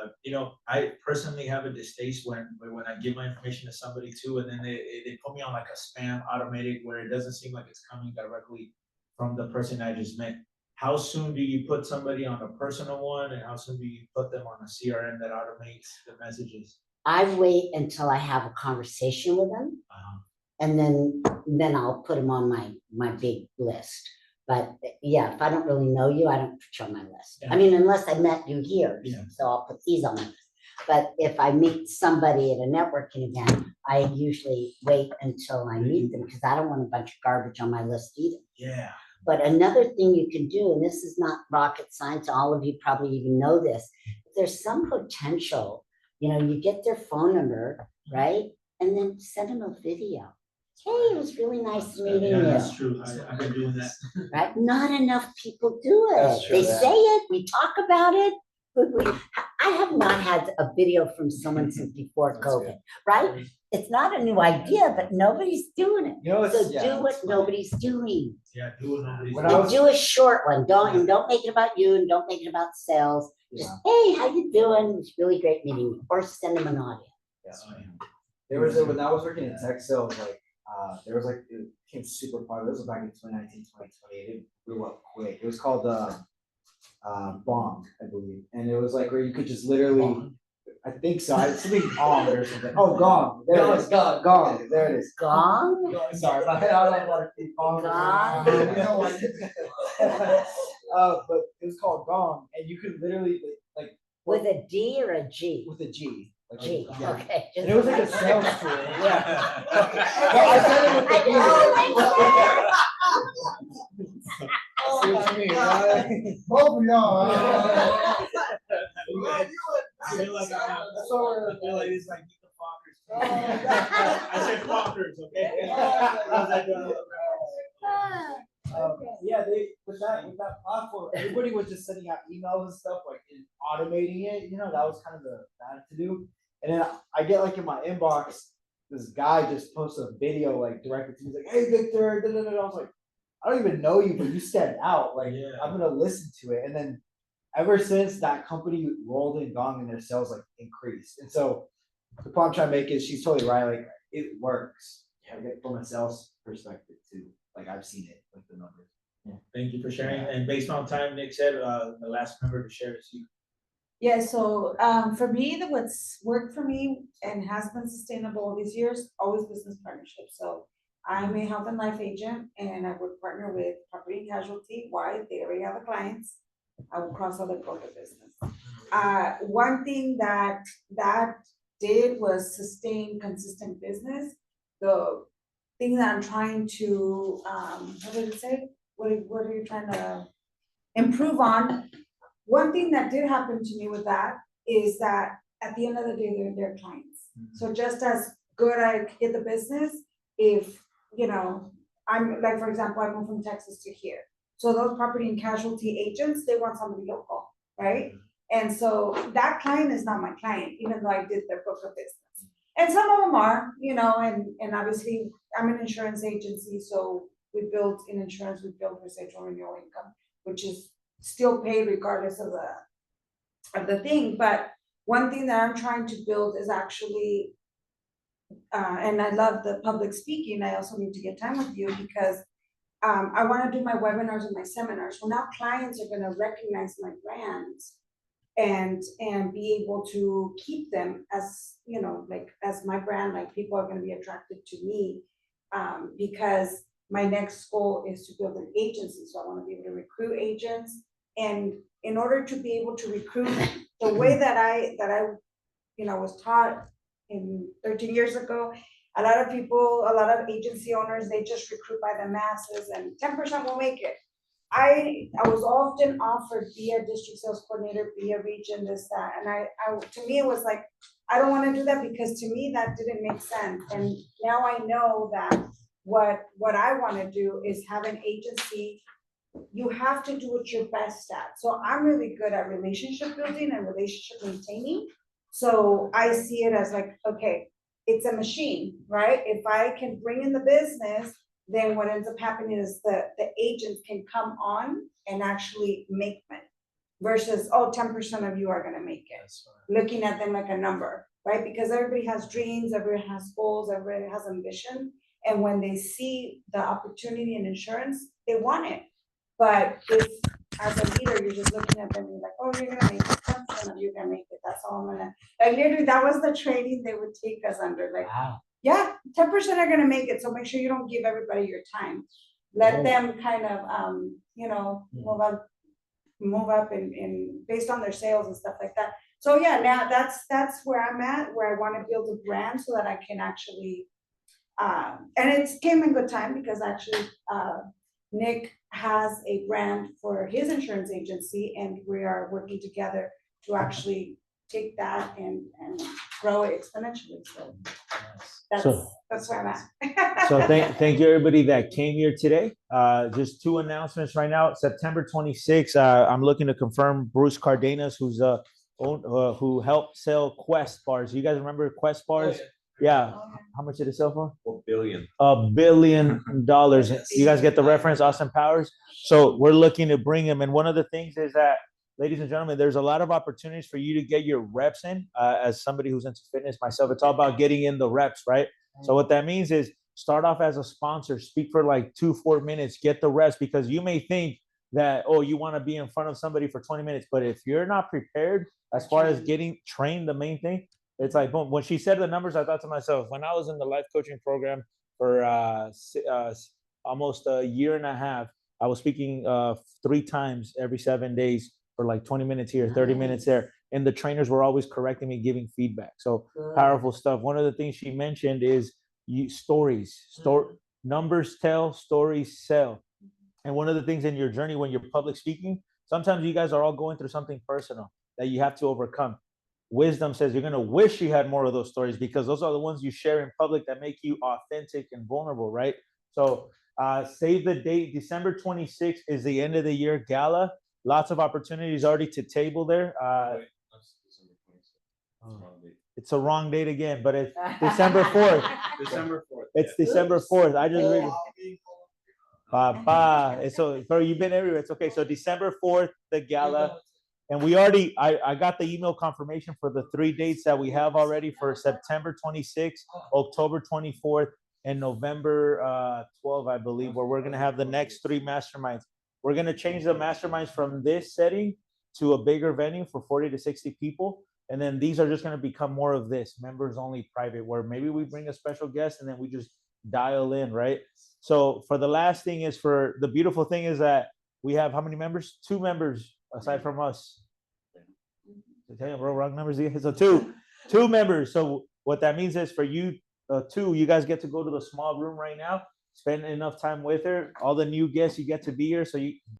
I personally have a distaste when I give my information to somebody too, and then they put me on like a spam automated where it doesn't seem like it's coming directly from the person I just met. How soon do you put somebody on a personal one, and how soon do you put them on a CRM that automates the messages? I wait until I have a conversation with them. And then I'll put them on my big list. But yeah, if I don't really know you, I don't put you on my list. Yeah. I mean, unless I met you here, Yeah. so I'll put these on my list. But if I meet somebody at a networking event, I usually wait until I meet them because I don't want a bunch of garbage on my list either. Yeah. But another thing you can do, and this is not rocket science, all of you probably even know this, if there's some potential, you get their phone number, right? And then send them a video. Hey, it was really nice meeting you. That's true. I've been doing that. Right? Not enough people do it. That's true, They yeah. say it, we talk about it, but I have not had a video from someone since before COVID, right? It's not a new idea, but nobody's doing it. So do what nobody's doing. Yeah, do what nobody's When doing. I And do a short one. Don't make it about you and don't make it about sales. Just, hey, how you doing? It's really great meeting you. Or send them an audio. There was when I was working in tech sales, there was it became super popular. This was back in 2019, 2020. It blew up quick. It was called Bong, I believe. And it was where you could just literally, I think so. Something Gong or something. Oh, Gong. There it is. Gong. There it is. Gong? Sorry, I don't want to keep Gong. But it was called Gong, and you could literally With a D or a G? with a G. G, Yeah. okay. And it was like a sales tool. Yeah. I said it with the D. Oh See what you mean, right? Both of y'all. I feel like That's all we're- I feel like it's like Nico Fockers. I said Fockers, okay? I was like, Yeah, with that platform, everybody was just sending out emails and stuff, and automating it. That was kind of the bad to do. And then I get in my inbox, this guy just posted a video directed to me. He's like, "Hey Victor," da, da, da, da. I was like, "I don't even know you, but you stand out. Yeah. I'm gonna listen to it." And then ever since that company rolled in Gong and their sales increased. And so the point I'm trying to make is she's totally right. It works. From a sales perspective too. I've seen it with the numbers. Thank you for sharing. And based on time, Nick said, the last member to share is you. Yeah, so for me, what's worked for me and has been sustainable all these years, always business partnerships. So I'm a health and life agent and I would partner with property and casualty. Why? They already have the clients. I will cross other book of business. One thing that did was sustain consistent business. The thing that I'm trying to, what did it say? What are you trying to improve on? One thing that did happen to me with that is that at the end of the day, they're their clients. So just as good I get the business, if, I'm for example, I moved from Texas to here. So those property and casualty agents, they want somebody local, right? And so that client is not my client, even though I did their book of business. And some of them are, and obviously I'm an insurance agency, so we build in insurance, we build residual renewal income, which is still paid regardless of the thing. But one thing that I'm trying to build is actually, and I love the public speaking. I also need to get time with you because I want to do my webinars and my seminars. Well, now clients are going to recognize my brands and be able to keep them as, as my brand, people are going to be attracted to me because my next goal is to build an agency. So I want to be able to recruit agents. And in order to be able to recruit the way that I was taught in 13 years ago, a lot of agency owners, they just recruit by the masses and 10% will make it. I was often offered be a district sales coordinator, be a region, this, that. And I to me, it was like, I don't want to do that because to me, that didn't make sense. And now I know that what I want to do is have an agency. You have to do what you're best at. So I'm really good at relationship building and relationship maintaining. So I see it as okay, it's a machine, right? If I can bring in the business, then what ends up happening is the agents can come on and actually make money versus, 10% of you are gonna make it. Looking at them like a number, right? Because everybody has dreams, everybody has goals, everybody has ambition. And when they see the opportunity in insurance, they want it. But if as a leader, you're just looking at them and you're like, oh, you're gonna make it, 10% of you are gonna make it. That's all I'm gonna, literally, that was the training they would take us under. Wow. Yeah, 10% are gonna make it. So make sure you don't give everybody your time. Let them kind of, move up and based on their sales and stuff like that. So yeah, now that's where I'm at, where I want to build a brand so that I can actually, and it came in good time because actually, Nick has a brand for his insurance agency, and we are working together to actually take that and grow it exponentially. So that's where I'm at. So thank you everybody that came here today. Just two announcements right now. September 26th, I'm looking to confirm Bruce Cardenas, who helped sell Quest bars. You guys remember Quest bars? Yeah. How much did it sell for? $1 billion. $1 billion. You guys get the reference, Austin Powers? So we're looking to bring him. And one of the things is that, ladies and gentlemen, there's a lot of opportunities for you to get your reps in. As somebody who's into fitness myself, it's all about getting in the reps, right? So what that means is start off as a sponsor, speak for like 2-4 minutes, get the reps, because you may think that, oh, you want to be in front of somebody for 20 minutes. But if you're not prepared as far as getting trained, the main thing, it's like, boom. When she said the numbers, I thought to myself, when I was in the life coaching program for almost a year and a half, I was speaking 3 times every 7 days for like 20 minutes here, 30 minutes there. And the trainers were always correcting me, giving feedback. So powerful stuff. One of the things she mentioned is stories. Numbers tell, stories sell. And one of the things in your journey when you're public speaking, sometimes you guys are all going through something personal that you have to overcome. Wisdom says you're going to wish you had more of those stories, because those are the ones you share in public that make you authentic and vulnerable, right? So save the date. December 26th is the end of the year gala. Lots of opportunities already to table there. It's a wrong date again, but it's December 4th. December 4th. It's December 4th. I just read it. Papa. So, bro, you've been everywhere. It's okay. So December 4th, the gala. And we already, I got the email confirmation for the 3 dates that we have already for September 26th, October 24th, and November 12th, I believe, where we're going to have the next 3 masterminds. We're going to change the masterminds from this setting to a bigger venue for 40 to 60 people. And then these are just going to become more of this, members only private, where maybe we bring a special guest and then we just dial in, right? So for the last thing is, for the beautiful thing is that we have how many members? 2 members aside from us. Wrong numbers again. So two members. So what that means is for you 2, you guys get to go to the small room right now, spend enough time with her. All the new guests, you get to be here. So you